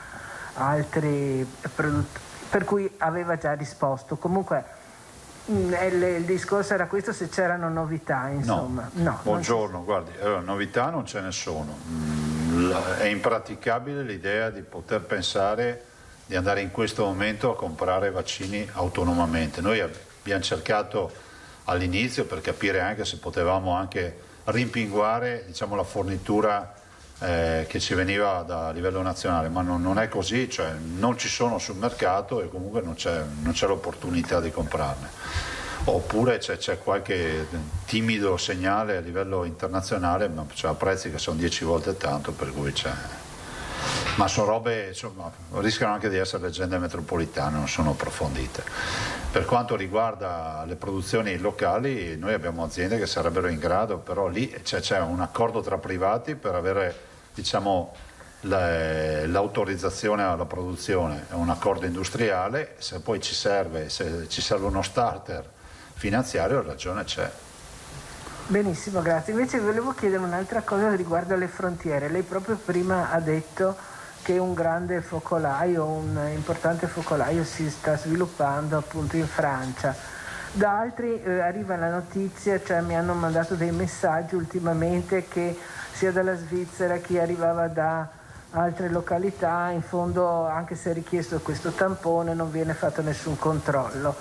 altri produttori, per cui aveva già risposto. Comunque il discorso era questo, se c'erano novità, insomma. No, buongiorno, guardi, novità non ce ne sono. È impraticabile l'idea di poter pensare di andare in questo momento a comprare vaccini autonomamente. Noi abbiamo cercato all'inizio per capire anche se potevamo anche rimpinguare, diciamo, la fornitura che ci veniva da livello nazionale, ma non è così, cioè non ci sono sul mercato e comunque non c'è l'opportunità di comprarne. Oppure c'è qualche timido segnale a livello internazionale, ma c'è a prezzi che sono 10 volte tanto, per cui c'è. Ma sono robe, insomma, rischiano anche di essere leggende metropolitane, non sono approfondite. Per quanto riguarda le produzioni locali, noi abbiamo aziende che sarebbero in grado, però lì c'è un accordo tra privati per avere, diciamo, l'autorizzazione alla produzione, è un accordo industriale. Se poi ci serve uno starter finanziario, la ragione c'è. Benissimo, grazie. Invece volevo chiedere un'altra cosa riguardo alle frontiere. Lei proprio prima ha detto che un grande focolaio, un importante focolaio si sta sviluppando appunto in Francia. Da altri arriva la notizia, cioè mi hanno mandato dei messaggi ultimamente che sia dalla Svizzera, chi arrivava da altre località, in fondo anche se è richiesto questo tampone non viene fatto nessun controllo.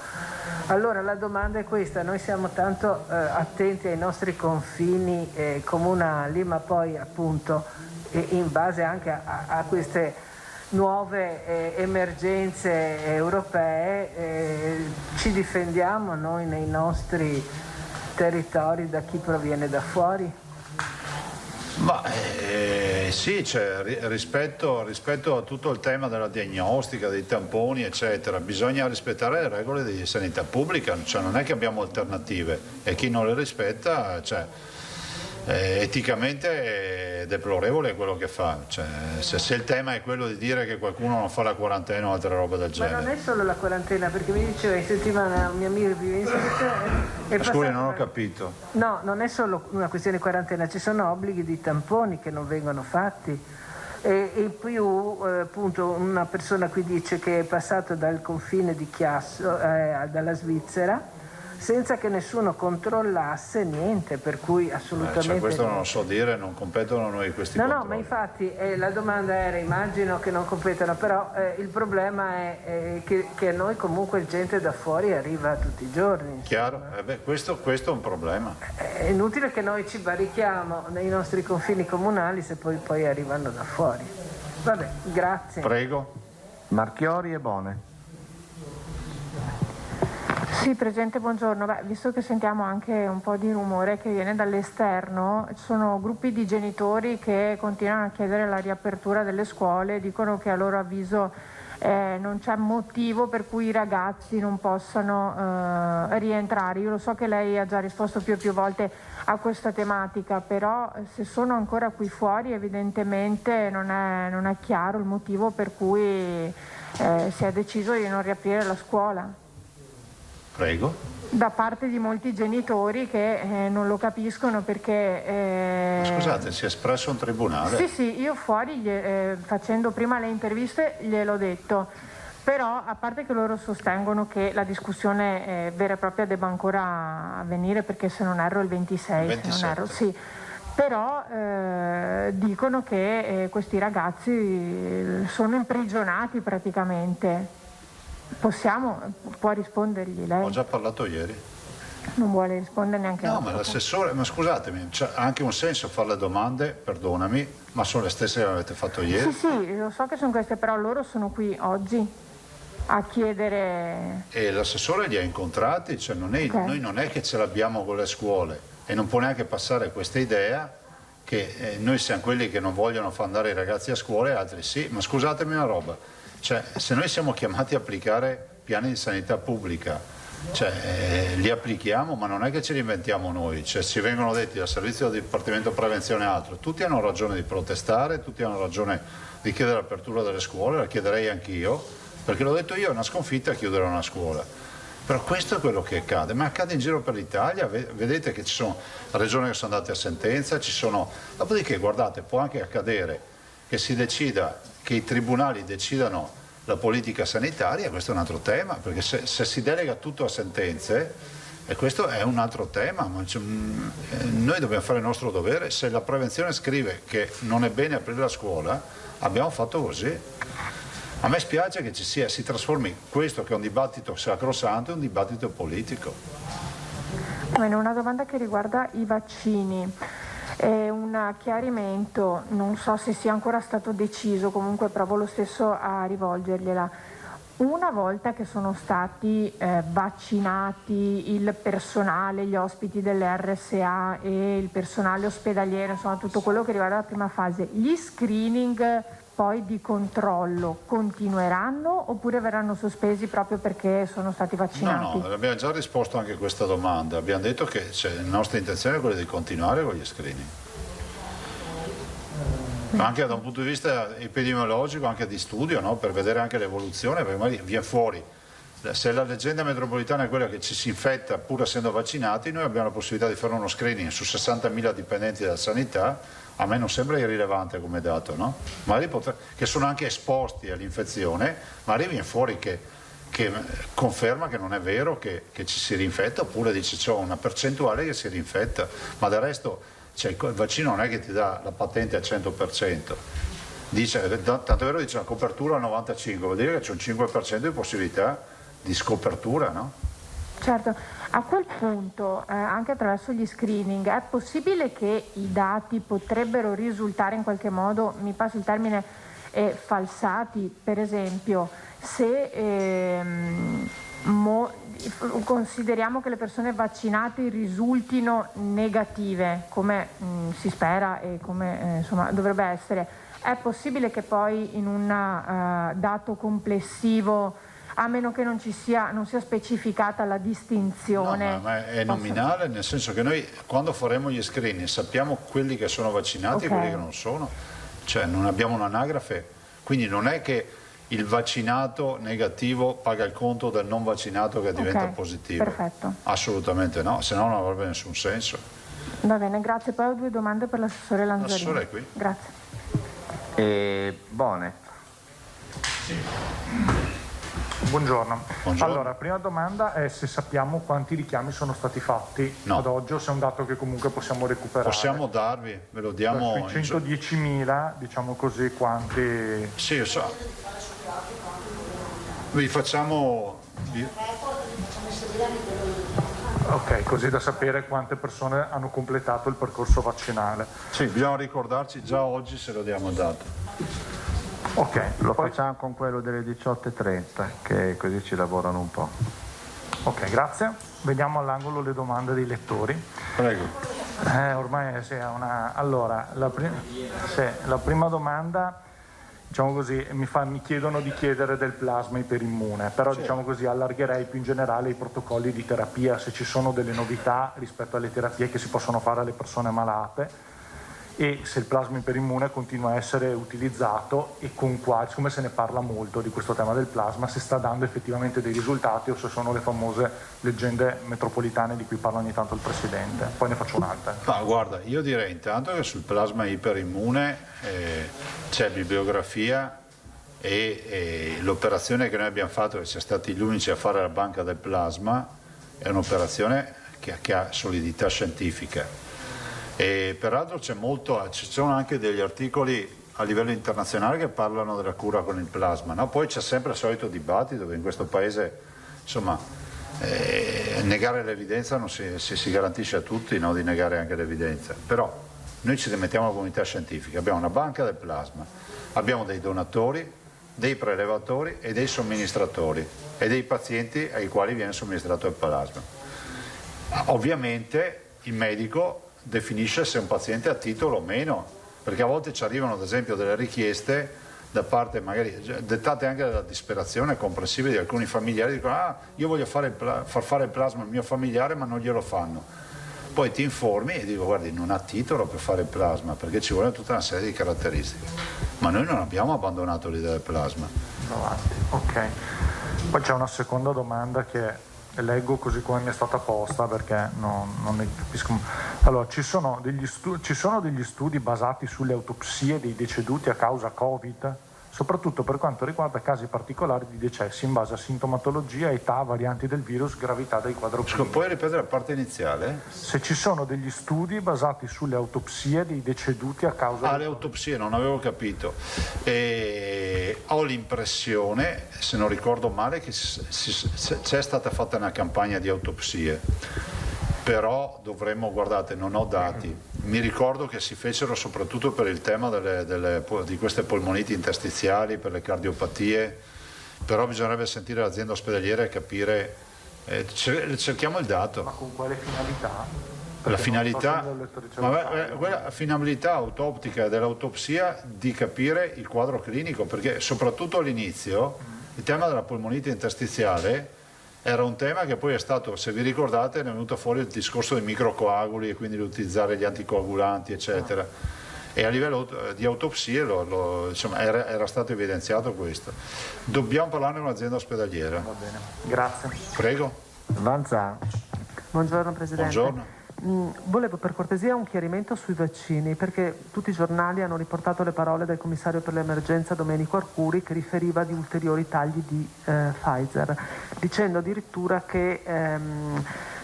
Allora la domanda è questa, noi siamo tanto attenti ai nostri confini comunali, ma poi appunto in base anche a queste nuove emergenze europee ci difendiamo noi nei nostri territori da chi proviene da fuori? Ma sì, cioè, rispetto a tutto il tema della diagnostica, dei tamponi, eccetera, bisogna rispettare le regole di sanità pubblica, cioè non è che abbiamo alternative e chi non le rispetta, cioè, eticamente è deplorevole quello che fa, cioè, se il tema è quello di dire che qualcuno non fa la quarantena o altre robe del genere. Ma non è solo la quarantena, perché mi diceva in settimana un mio amico che vive in Svizzera. Scusi, non ho capito. No, non è solo una questione di quarantena, ci sono obblighi di tamponi che non vengono fatti. E in più appunto una persona qui dice che è passato dal confine di Chiasso, dalla Svizzera, senza che nessuno controllasse niente, per cui assolutamente... Cioè, questo non lo so dire, non competono a noi questi controlli. No, ma infatti la domanda era, immagino che non competano, però il problema è che a noi comunque gente da fuori arriva tutti i giorni. Chiaro? Questo è un problema. È inutile che noi ci barrichiamo nei nostri confini comunali se poi arrivano da fuori. Vabbè, grazie. Prego. Marchiori e Bone. Sì, Presidente, buongiorno. Visto che sentiamo anche un po' di rumore che viene dall'esterno, ci sono gruppi di genitori che continuano a chiedere la riapertura delle scuole, dicono che a loro avviso non c'è motivo per cui i ragazzi non possano rientrare. Io lo so che lei ha già risposto più e più volte a questa tematica, però se sono ancora qui fuori evidentemente non è chiaro il motivo per cui si è deciso di non riaprire la scuola. Prego. Da parte di molti genitori che non lo capiscono perché... Scusate, si è espresso un tribunale? Sì, io fuori facendo prima le interviste gliel'ho detto, però a parte che loro sostengono che la discussione vera e propria debba ancora avvenire, perché se non erro il 26, se non erro, sì. Però dicono che questi ragazzi sono imprigionati praticamente. Può rispondergli lei? Ho già parlato ieri. Non vuole rispondere neanche No, ma l'assessore, ma scusatemi, c'ha anche un senso fare le domande, perdonami, ma sono le stesse che avete fatto ieri? Sì, lo so che sono queste, però loro sono qui oggi a chiedere... E l'assessore li ha incontrati, cioè noi non è che ce l'abbiamo con le scuole e non può neanche passare questa idea che noi siamo quelli che non vogliono far andare i ragazzi a scuola e altri sì, ma scusatemi una roba, cioè se noi siamo chiamati a applicare piani di sanità pubblica, cioè, li applichiamo, ma non è che ce li inventiamo noi, cioè, ci vengono detti dal servizio del Dipartimento Prevenzione e altro, tutti hanno ragione di protestare, tutti hanno ragione di chiedere l'apertura delle scuole, la chiederei anch'io, perché l'ho detto io, è una sconfitta chiudere una scuola. Però questo è quello che accade, ma accade in giro per l'Italia, vedete che ci sono regioni che sono andate a sentenza, dopodiché guardate, può anche accadere che si decida, che i tribunali decidano la politica sanitaria, questo è un altro tema, perché se si delega tutto a sentenze, e questo è un altro tema, ma noi dobbiamo fare il nostro dovere, se la prevenzione scrive che non è bene aprire la scuola, abbiamo fatto così. A me spiace che si trasformi questo, che è un dibattito sacrosanto, in un dibattito politico. Bene, una domanda che riguarda i vaccini. Un chiarimento, non so se sia ancora stato deciso, comunque provo lo stesso a rivolgergliela. Una volta che sono stati vaccinati il personale, gli ospiti delle RSA e il personale ospedaliero, insomma tutto quello che riguarda la prima fase, gli screening poi di controllo continueranno oppure verranno sospesi proprio perché sono stati vaccinati? No, abbiamo già risposto anche a questa domanda, abbiamo detto che la nostra intenzione è quella di continuare con gli screening. Anche da un punto di vista epidemiologico, anche di studio, no? Per vedere anche l'evoluzione, perché magari viene fuori. Se la leggenda metropolitana è quella che ci si infetta pur essendo vaccinati, noi abbiamo la possibilità di fare uno screening su 60.000 dipendenti della sanità. A me non sembra irrilevante come dato, no? Magari che sono anche esposti all'infezione, magari viene fuori che conferma che non è vero che ci si rinfetta, oppure dice c'è una percentuale che si rinfetta, ma del resto il vaccino non è che ti dà la patente al 100%, tanto è vero dice la copertura al 95%, vuol dire che c'è un 5% di possibilità di scopertura, no? Certo, a quel punto anche attraverso gli screening è possibile che i dati potrebbero risultare in qualche modo, mi passo il termine, falsati, per esempio se consideriamo che le persone vaccinate risultino negative, come si spera e come insomma dovrebbe essere, è possibile che poi in un dato complessivo, a meno che non sia specificata la distinzione. No, ma è nominale, nel senso che noi quando faremo gli screening sappiamo quelli che sono vaccinati e quelli che non sono, cioè non abbiamo un'anagrafe, quindi non è che il vaccinato negativo paga il conto del non vaccinato che diventa positivo. Perfetto. Assolutamente no, se no non avrebbe nessun senso. Va bene, grazie. Poi ho due domande per l'assessore Lanzarini. L'assessore è qui. Grazie. Bonet. Sì. Buongiorno. Allora, prima domanda è se sappiamo quanti richiami sono stati fatti ad oggi, o se è un dato che comunque possiamo recuperare. Possiamo darvi, ve lo diamo. Sui 110.000, diciamo così, quanti... Sì, io so. Vi facciamo... Ok, così da sapere quante persone hanno completato il percorso vaccinale. Sì, bisogna ricordarci già oggi se lo diamo dato. Ok, lo facciamo con quello delle 18:30, che così ci lavorano un po'. Ok, grazie. Vediamo all'angolo le domande dei lettori. Prego. Ormai sì, Allora, la prima domanda, diciamo così, mi chiedono di chiedere del plasma iperimmune, però sì, diciamo così, allargherei più in generale i protocolli di terapia, se ci sono delle novità rispetto alle terapie che si possono fare alle persone malate, e se il plasma iperimmune continua a essere utilizzato e con quali, siccome se ne parla molto di questo tema del plasma, se sta dando effettivamente dei risultati o se sono le famose leggende metropolitane di cui parla ogni tanto il Presidente. Poi ne faccio un'altra. Ma guarda, io direi intanto che sul plasma iperimmune c'è bibliografia e l'operazione che noi abbiamo fatto, che siamo stati gli unici a fare la banca del plasma, è un'operazione che ha solidità scientifica. E peraltro ci sono anche degli articoli a livello internazionale che parlano della cura con il plasma, no? Poi c'è sempre il solito dibattito che in questo paese, insomma, negare l'evidenza non si garantisce a tutti, no, di negare anche l'evidenza, però noi ci rimettiamo alla comunità scientifica, abbiamo una banca del plasma, abbiamo dei donatori, dei prelevatori e dei somministratori e dei pazienti ai quali viene somministrato il plasma. Ovviamente il medico definisce se un paziente ha titolo o meno, perché a volte ci arrivano ad esempio delle richieste da parte magari dettate anche dalla disperazione comprensiva di alcuni familiari, dicono io voglio far fare il plasma al mio familiare ma non glielo fanno, poi ti informi e dico guardi non ha titolo per fare il plasma perché ci vuole tutta una serie di caratteristiche, ma noi non abbiamo abbandonato l'idea del plasma. Ok, poi c'è una seconda domanda che leggo così come mi è stata posta perché non ne capisco. Allora, ci sono degli studi basati sulle autopsie dei deceduti a causa Covid, soprattutto per quanto riguarda casi particolari di decessi in base a sintomatologia, età, varianti del virus, gravità del quadro clinico. Puoi ripetere la parte iniziale? Se ci sono degli studi basati sulle autopsie dei deceduti a causa le autopsie, non avevo capito. Ho l'impressione, se non ricordo male, che c'è stata fatta una campagna di autopsie, però dovremmo, guardate, non ho dati, mi ricordo che si fecero soprattutto per il tema di queste polmoniti interstiziali, per le cardiopatie, però bisognerebbe sentire l'azienda ospedaliera e capire, cerchiamo il dato. Ma con quale finalità? La finalità autoptica dell'autopsia di capire il quadro clinico, perché soprattutto all'inizio il tema della polmonite interstiziale era un tema che poi è stato, se vi ricordate, ne è venuto fuori il discorso dei microcoaguli e quindi di utilizzare gli anticoagulanti eccetera, e a livello di autopsie insomma, era stato evidenziato questo. Dobbiamo parlarne con un'azienda ospedaliera. Va bene, grazie. Prego. Vanza. Buongiorno Presidente. Buongiorno. Volevo per cortesia un chiarimento sui vaccini, perché tutti i giornali hanno riportato le parole del commissario per l'emergenza Domenico Arcuri, che riferiva di ulteriori tagli di Pfizer, dicendo addirittura che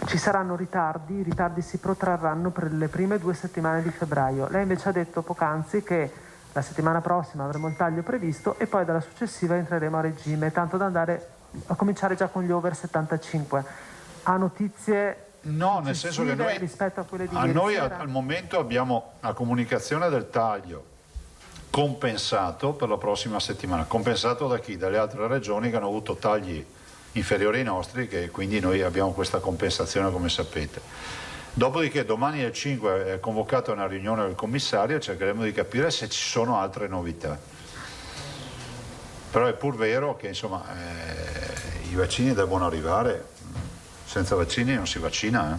ci saranno ritardi, i ritardi si protrarranno per le prime 2 settimane di febbraio. Lei invece ha detto poc'anzi che la settimana prossima avremo il taglio previsto e poi dalla successiva entreremo a regime, tanto da andare a cominciare già con gli over 75. Ha notizie? No, nel senso che noi, rispetto a quelle di noi al momento abbiamo la comunicazione del taglio compensato per la prossima settimana. Compensato da chi? Dalle altre regioni che hanno avuto tagli inferiori ai nostri, che quindi noi abbiamo questa compensazione, come sapete. Dopodiché domani alle 5 è convocata una riunione del commissario e cercheremo di capire se ci sono altre novità. Però è pur vero che insomma i vaccini devono arrivare. Senza vaccini non si vaccina.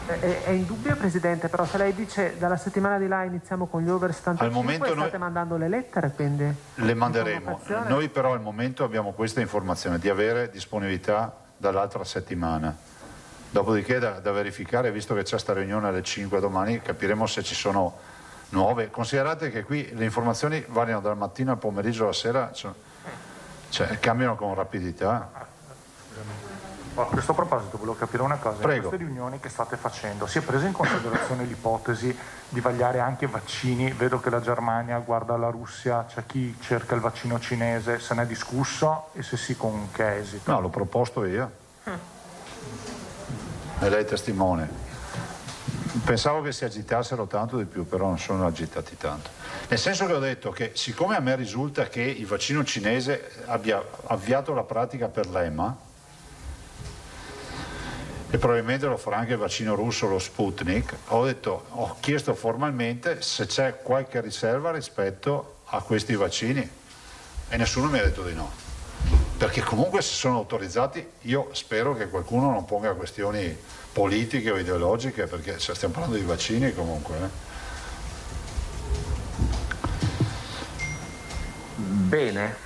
È indubbio, Presidente, però se lei dice dalla settimana di là iniziamo con gli over 75, al momento state mandando le lettere, quindi? Le manderemo. Noi però al momento abbiamo questa informazione di avere disponibilità dall'altra settimana. Dopodiché da verificare, visto che c'è questa riunione alle 5 domani, capiremo se ci sono nuove. Considerate che qui le informazioni variano dal mattino al pomeriggio alla sera, cioè cambiano con rapidità. A questo proposito volevo capire una cosa. Prego. In queste riunioni che state facendo si è presa in considerazione l'ipotesi di vagliare anche vaccini? Vedo che la Germania guarda la Russia, c'è chi cerca il vaccino cinese, se ne è discusso e se sì con che esito? No, l'ho proposto io. E lei è testimone. Pensavo che si agitassero tanto di più, però non sono agitati tanto. Nel senso che ho detto che siccome a me risulta che il vaccino cinese abbia avviato la pratica per l'EMA, e probabilmente lo farà anche il vaccino russo, lo Sputnik, ho chiesto formalmente se c'è qualche riserva rispetto a questi vaccini e nessuno mi ha detto di no, perché comunque se sono autorizzati io spero che qualcuno non ponga questioni politiche o ideologiche, perché stiamo parlando di vaccini comunque. Bene.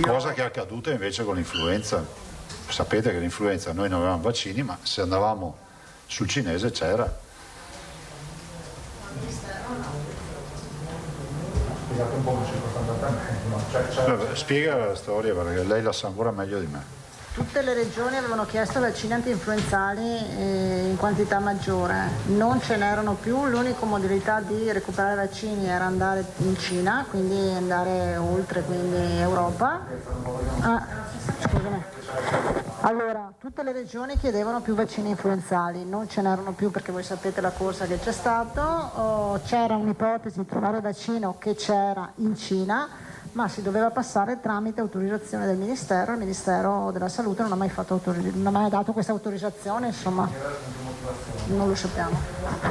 Cosa che è accaduta invece con l'influenza. Sapete che l'influenza noi non avevamo vaccini, ma se andavamo sul cinese c'era. Spiega la storia, perché lei la sa ancora meglio di me. Tutte le regioni avevano chiesto vaccini antinfluenzali in quantità maggiore, non ce n'erano più, l'unica modalità di recuperare vaccini era andare in Cina, quindi andare oltre, quindi Europa. Scusami. Allora, tutte le regioni chiedevano più vaccini influenzali, non ce n'erano più perché voi sapete la corsa che c'è stato, c'era un'ipotesi di trovare vaccino che c'era in Cina, ma si doveva passare tramite autorizzazione del Ministero, il Ministero della Salute non ha mai dato questa autorizzazione, insomma, non lo sappiamo.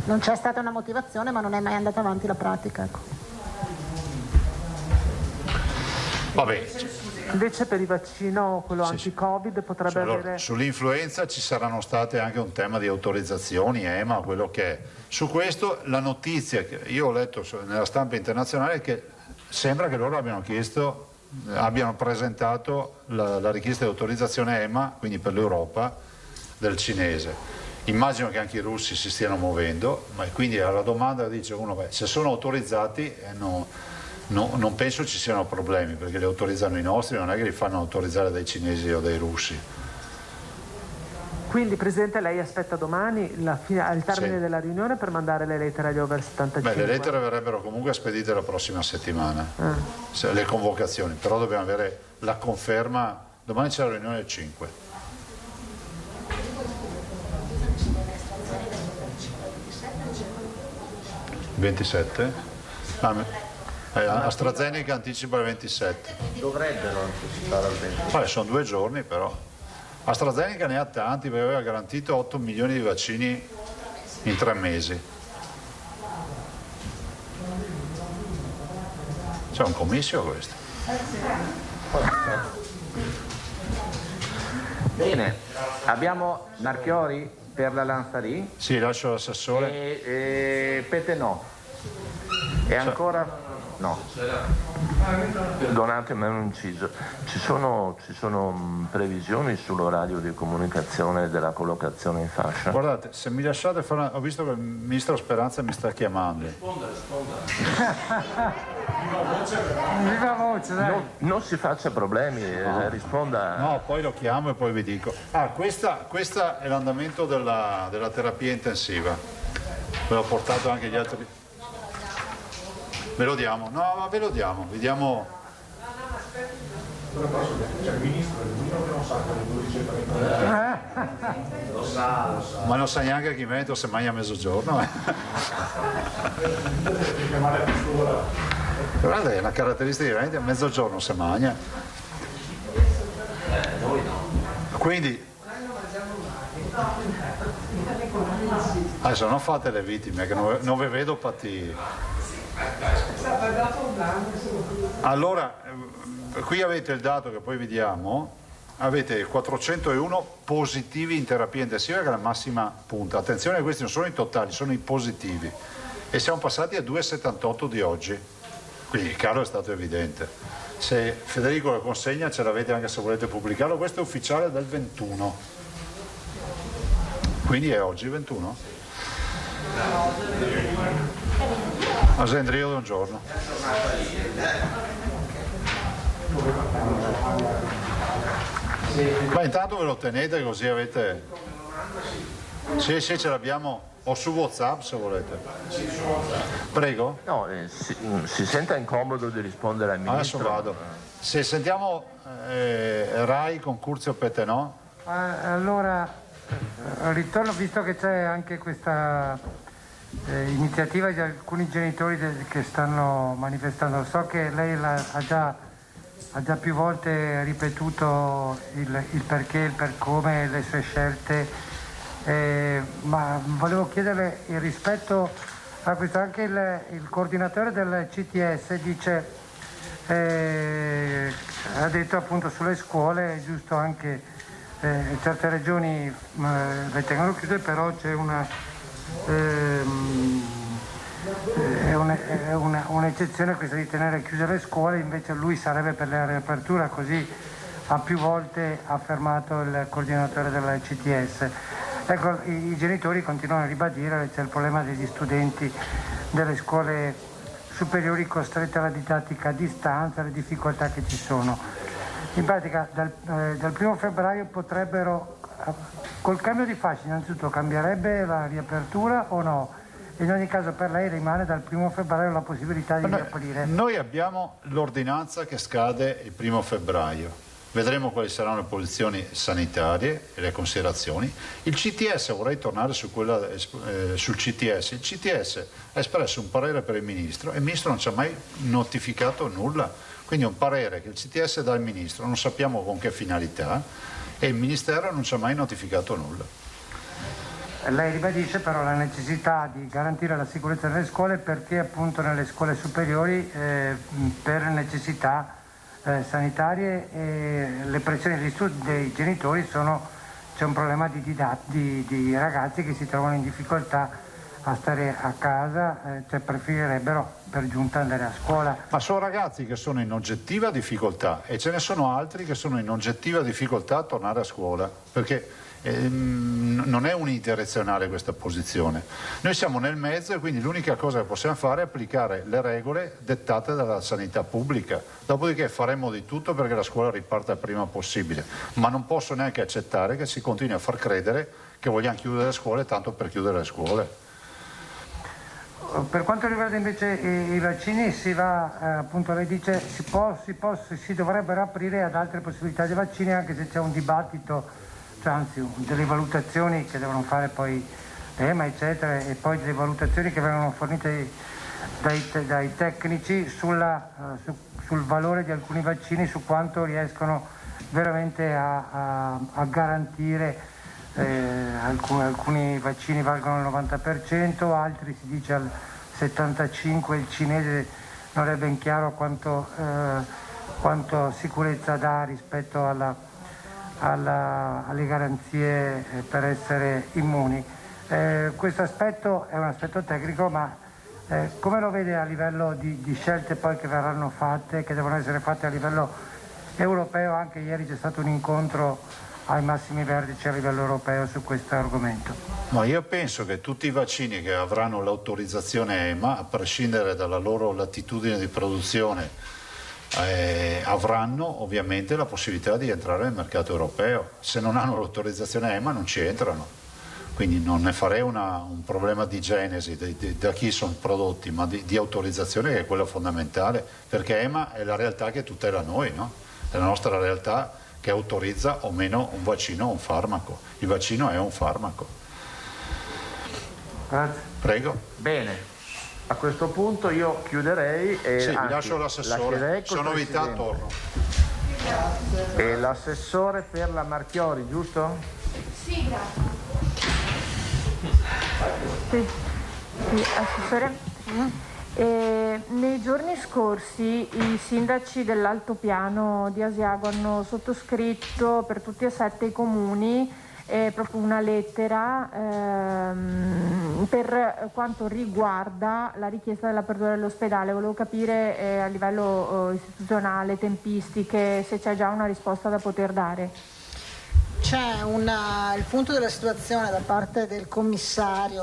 Non c'è stata una motivazione, ma non è mai andata avanti la pratica. Ecco. Vabbè. Invece per il vaccino, quello anti-Covid, potrebbe avere... Sull'influenza ci saranno state anche un tema di autorizzazioni, EMA, quello che è. Su questo la notizia che io ho letto nella stampa internazionale è che sembra che loro abbiano presentato la richiesta di autorizzazione EMA, quindi per l'Europa, del cinese. Immagino che anche i russi si stiano muovendo, ma quindi alla domanda dice uno, se sono autorizzati non penso ci siano problemi, perché li autorizzano i nostri, non è che li fanno autorizzare dai cinesi o dai russi. Quindi Presidente, lei aspetta domani al termine della riunione per mandare le lettere agli over 75? Le lettere verrebbero comunque spedite la prossima settimana, le convocazioni, però dobbiamo avere la conferma, domani c'è la riunione alle 5. (27) AstraZeneca anticipa il 27. Dovrebbero anticipare al 27. Sono 2 giorni però. AstraZeneca ne ha tanti perché aveva garantito 8 milioni di vaccini in 3 mesi. C'è un comizio questo. Bene, abbiamo Marchiori per la Lanzarì? Sì, lascio l'assessore. E Pete no. E ancora... No, donatemi un inciso. Ci sono previsioni sull'orario di comunicazione della collocazione in fascia? Guardate, se mi lasciate fare ho visto che il ministro Speranza mi sta chiamando. Risponda. Viva voce, dai. Non si faccia problemi, risponda. No, poi lo chiamo e poi vi dico. Questa è l'andamento della terapia intensiva. Ve l'ho portato anche gli altri. Ve lo diamo? No, ma ve lo diamo, vi diamo. C'è il ministro che non sa che lo sa. Ma non sa neanche chi metto se mangia a mezzogiorno. Guarda, è una caratteristica di a mezzogiorno se mangia. Noi no. Quindi adesso non fate le vittime che non ve vedo patire. Allora, qui avete il dato che poi vi diamo, avete 401 positivi in terapia intensiva che è la massima punta. Attenzione, questi non sono i totali, sono i positivi. E siamo passati a 2,78 di oggi, quindi il calo è stato evidente. Se Federico lo consegna ce l'avete anche se volete pubblicarlo, questo è ufficiale del 21. Quindi è oggi 21? A Sendrio da un giorno. Ma intanto ve lo tenete così avete. Sì, ce l'abbiamo. O su WhatsApp se volete. Prego? No, si senta incomodo di rispondere al ministro. Adesso vado. Se sentiamo Rai con Curzio Pete no? Allora, ritorno, visto che c'è anche questa iniziativa di alcuni genitori che stanno manifestando. So che lei ha già più volte ripetuto il perché, il per come, le sue scelte ma volevo chiederle il rispetto a questo. Anche il coordinatore del CTS dice, ha detto appunto sulle scuole è giusto anche certe regioni le tengono chiuse, però c'è un'eccezione questa di tenere chiuse le scuole, invece lui sarebbe per la riapertura, così ha più volte affermato il coordinatore della CTS. Ecco, i genitori continuano a ribadire che c'è il problema degli studenti delle scuole superiori costretti alla didattica a distanza, le difficoltà che ci sono. In pratica dal 1 febbraio potrebbero, col cambio di fascia innanzitutto cambierebbe la riapertura o no? In ogni caso per lei rimane dal 1 febbraio la possibilità di riaprire. Noi abbiamo l'ordinanza che scade il 1 febbraio. Vedremo quali saranno le posizioni sanitarie e le considerazioni. Il CTS, vorrei tornare sul CTS, il CTS ha espresso un parere per il Ministro e il Ministro non ci ha mai notificato nulla, quindi è un parere che il CTS dà al Ministro, non sappiamo con che finalità, e il Ministero non ci ha mai notificato nulla. Lei ribadisce però la necessità di garantire la sicurezza nelle scuole, perché appunto nelle scuole superiori per necessità sanitarie le pressioni dei genitori c'è un problema di ragazzi che si trovano in difficoltà a stare a casa, cioè preferirebbero per giunta andare a scuola. Ma sono ragazzi che sono in oggettiva difficoltà e ce ne sono altri che sono in oggettiva difficoltà a tornare a scuola, perché non è unidirezionale questa posizione. Noi siamo nel mezzo e quindi l'unica cosa che possiamo fare è applicare le regole dettate dalla sanità pubblica. Dopodiché faremo di tutto perché la scuola riparta il prima possibile, ma non posso neanche accettare che si continui a far credere che vogliamo chiudere le scuole tanto per chiudere le scuole. Per quanto riguarda invece i vaccini, si va, appunto lei dice, si dovrebbero aprire ad altre possibilità di vaccini, anche se c'è un dibattito, cioè, anzi delle valutazioni che devono fare poi l'EMA eccetera, e poi delle valutazioni che vengono fornite dai tecnici sul valore di alcuni vaccini, su quanto riescono veramente a garantire. Alcuni vaccini valgono al 90%, altri si dice al 75%, il cinese non è ben chiaro quanto sicurezza dà rispetto alle garanzie per essere immuni. Questo aspetto è un aspetto tecnico, ma come lo vede a livello di scelte poi che verranno fatte, che devono essere fatte a livello europeo? Anche ieri c'è stato un incontro ai massimi vertici a livello europeo su questo argomento. Ma io penso che tutti i vaccini che avranno l'autorizzazione EMA, a prescindere dalla loro latitudine di produzione, avranno ovviamente la possibilità di entrare nel mercato europeo. Se non hanno l'autorizzazione EMA non ci entrano, quindi non ne farei un problema di genesi da chi sono prodotti, ma di autorizzazione, che è quella fondamentale, perché EMA è la realtà che tutela noi, no? È la nostra realtà che autorizza o meno un vaccino o un farmaco. Il vaccino è un farmaco. Grazie. Prego. Bene, a questo punto io chiuderei e sì, lascio l'assessore, sono novità attorno. E l'assessore per la Marchiori, giusto? Sì, grazie. Sì, assessore. Nei giorni scorsi i sindaci dell'altopiano di Asiago hanno sottoscritto per tutti e 7 i comuni proprio una lettera per quanto riguarda la richiesta dell'apertura dell'ospedale. Volevo capire a livello istituzionale, tempistiche, se c'è già una risposta da poter dare. C'è il punto della situazione da parte del commissario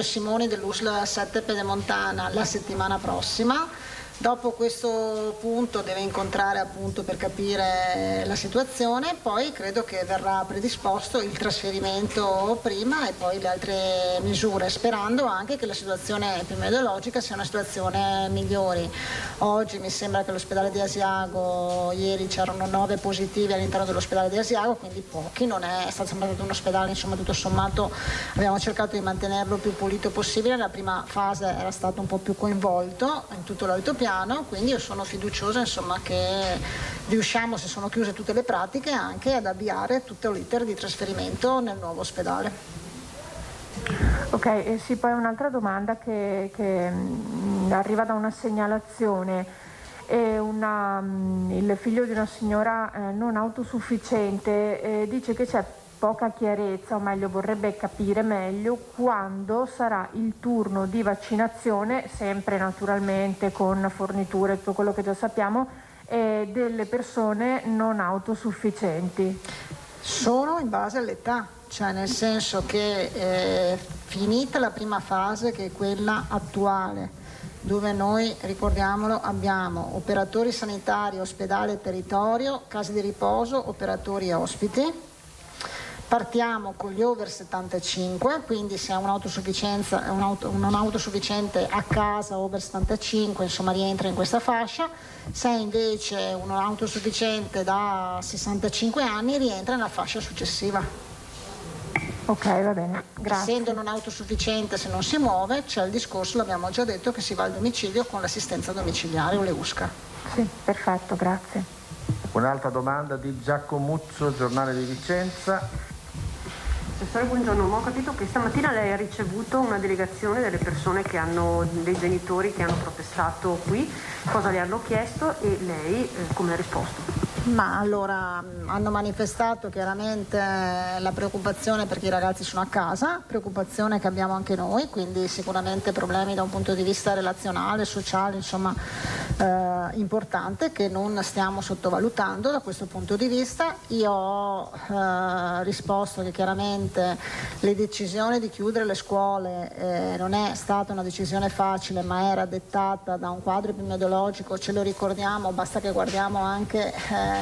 Simoni dell'USL 7 Pedemontana la settimana prossima. Dopo questo punto deve incontrare appunto per capire la situazione, poi credo che verrà predisposto il trasferimento prima e poi le altre misure, sperando anche che la situazione epidemiologica sia una situazione migliore. Oggi mi sembra che l'ospedale di Asiago, ieri c'erano 9 positivi all'interno dell'ospedale di Asiago, quindi pochi, non è stato sembrato un ospedale, insomma tutto sommato abbiamo cercato di mantenerlo il più pulito possibile. Nella prima fase era stato un po' più coinvolto in tutto l'altopiano, piano, quindi io sono fiduciosa insomma che riusciamo, se sono chiuse tutte le pratiche, anche ad avviare tutto l'iter di trasferimento nel nuovo ospedale. Ok, sì, poi un'altra domanda che arriva da una segnalazione. Il figlio di una signora non autosufficiente dice che c'è poca chiarezza, o meglio vorrebbe capire meglio quando sarà il turno di vaccinazione, sempre naturalmente con forniture, tutto quello che già sappiamo, delle persone non autosufficienti. Sono in base all'età, cioè nel senso che finita la prima fase, che è quella attuale, dove noi, ricordiamolo, abbiamo operatori sanitari, ospedale e territorio, case di riposo, operatori e ospiti. Partiamo con gli over 75, quindi se è un non autosufficiente a casa over 75, insomma rientra in questa fascia. Se è invece un autosufficiente da 65 anni rientra nella fascia successiva. Ok, va bene, grazie. Essendo non autosufficiente, se non si muove, c'è il discorso, l'abbiamo già detto, che si va al domicilio con l'assistenza domiciliare o le USCA. Sì, perfetto, grazie. Un'altra domanda di Giacomuzzo, Giornale di Vicenza. Assessore, buongiorno, ho capito che stamattina lei ha ricevuto una delegazione delle persone che hanno, dei genitori che hanno protestato qui, cosa le hanno chiesto e lei come ha risposto? Ma allora hanno manifestato chiaramente la preoccupazione perché i ragazzi sono a casa, preoccupazione che abbiamo anche noi, quindi sicuramente problemi da un punto di vista relazionale, sociale, insomma importante, che non stiamo sottovalutando da questo punto di vista. Io ho risposto che chiaramente le decisioni di chiudere le scuole non è stata una decisione facile, ma era dettata da un quadro epidemiologico, ce lo ricordiamo, basta che guardiamo anche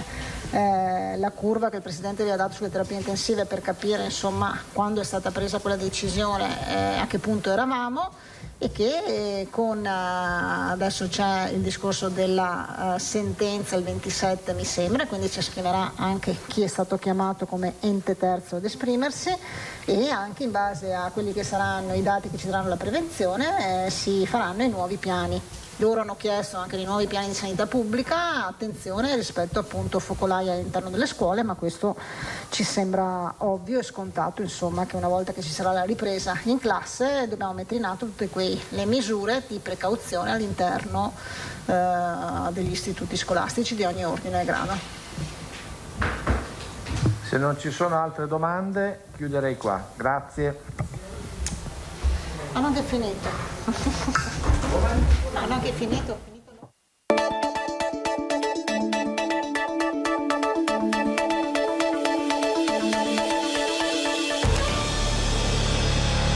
la curva che il Presidente vi ha dato sulle terapie intensive per capire insomma quando è stata presa quella decisione, a che punto eravamo, e che adesso c'è il discorso della sentenza il 27 mi sembra, quindi ci esprimerà anche chi è stato chiamato come ente terzo ad esprimersi, e anche in base a quelli che saranno i dati che ci daranno la prevenzione si faranno i nuovi piani. Loro hanno chiesto anche dei nuovi piani di sanità pubblica, attenzione rispetto appunto focolai all'interno delle scuole, ma questo ci sembra ovvio e scontato, insomma, che una volta che ci sarà la ripresa in classe dobbiamo mettere in atto tutte le misure di precauzione all'interno degli istituti scolastici di ogni ordine e grado. Se non ci sono altre domande chiuderei qua, grazie. Ma non è finito. No, non è finito.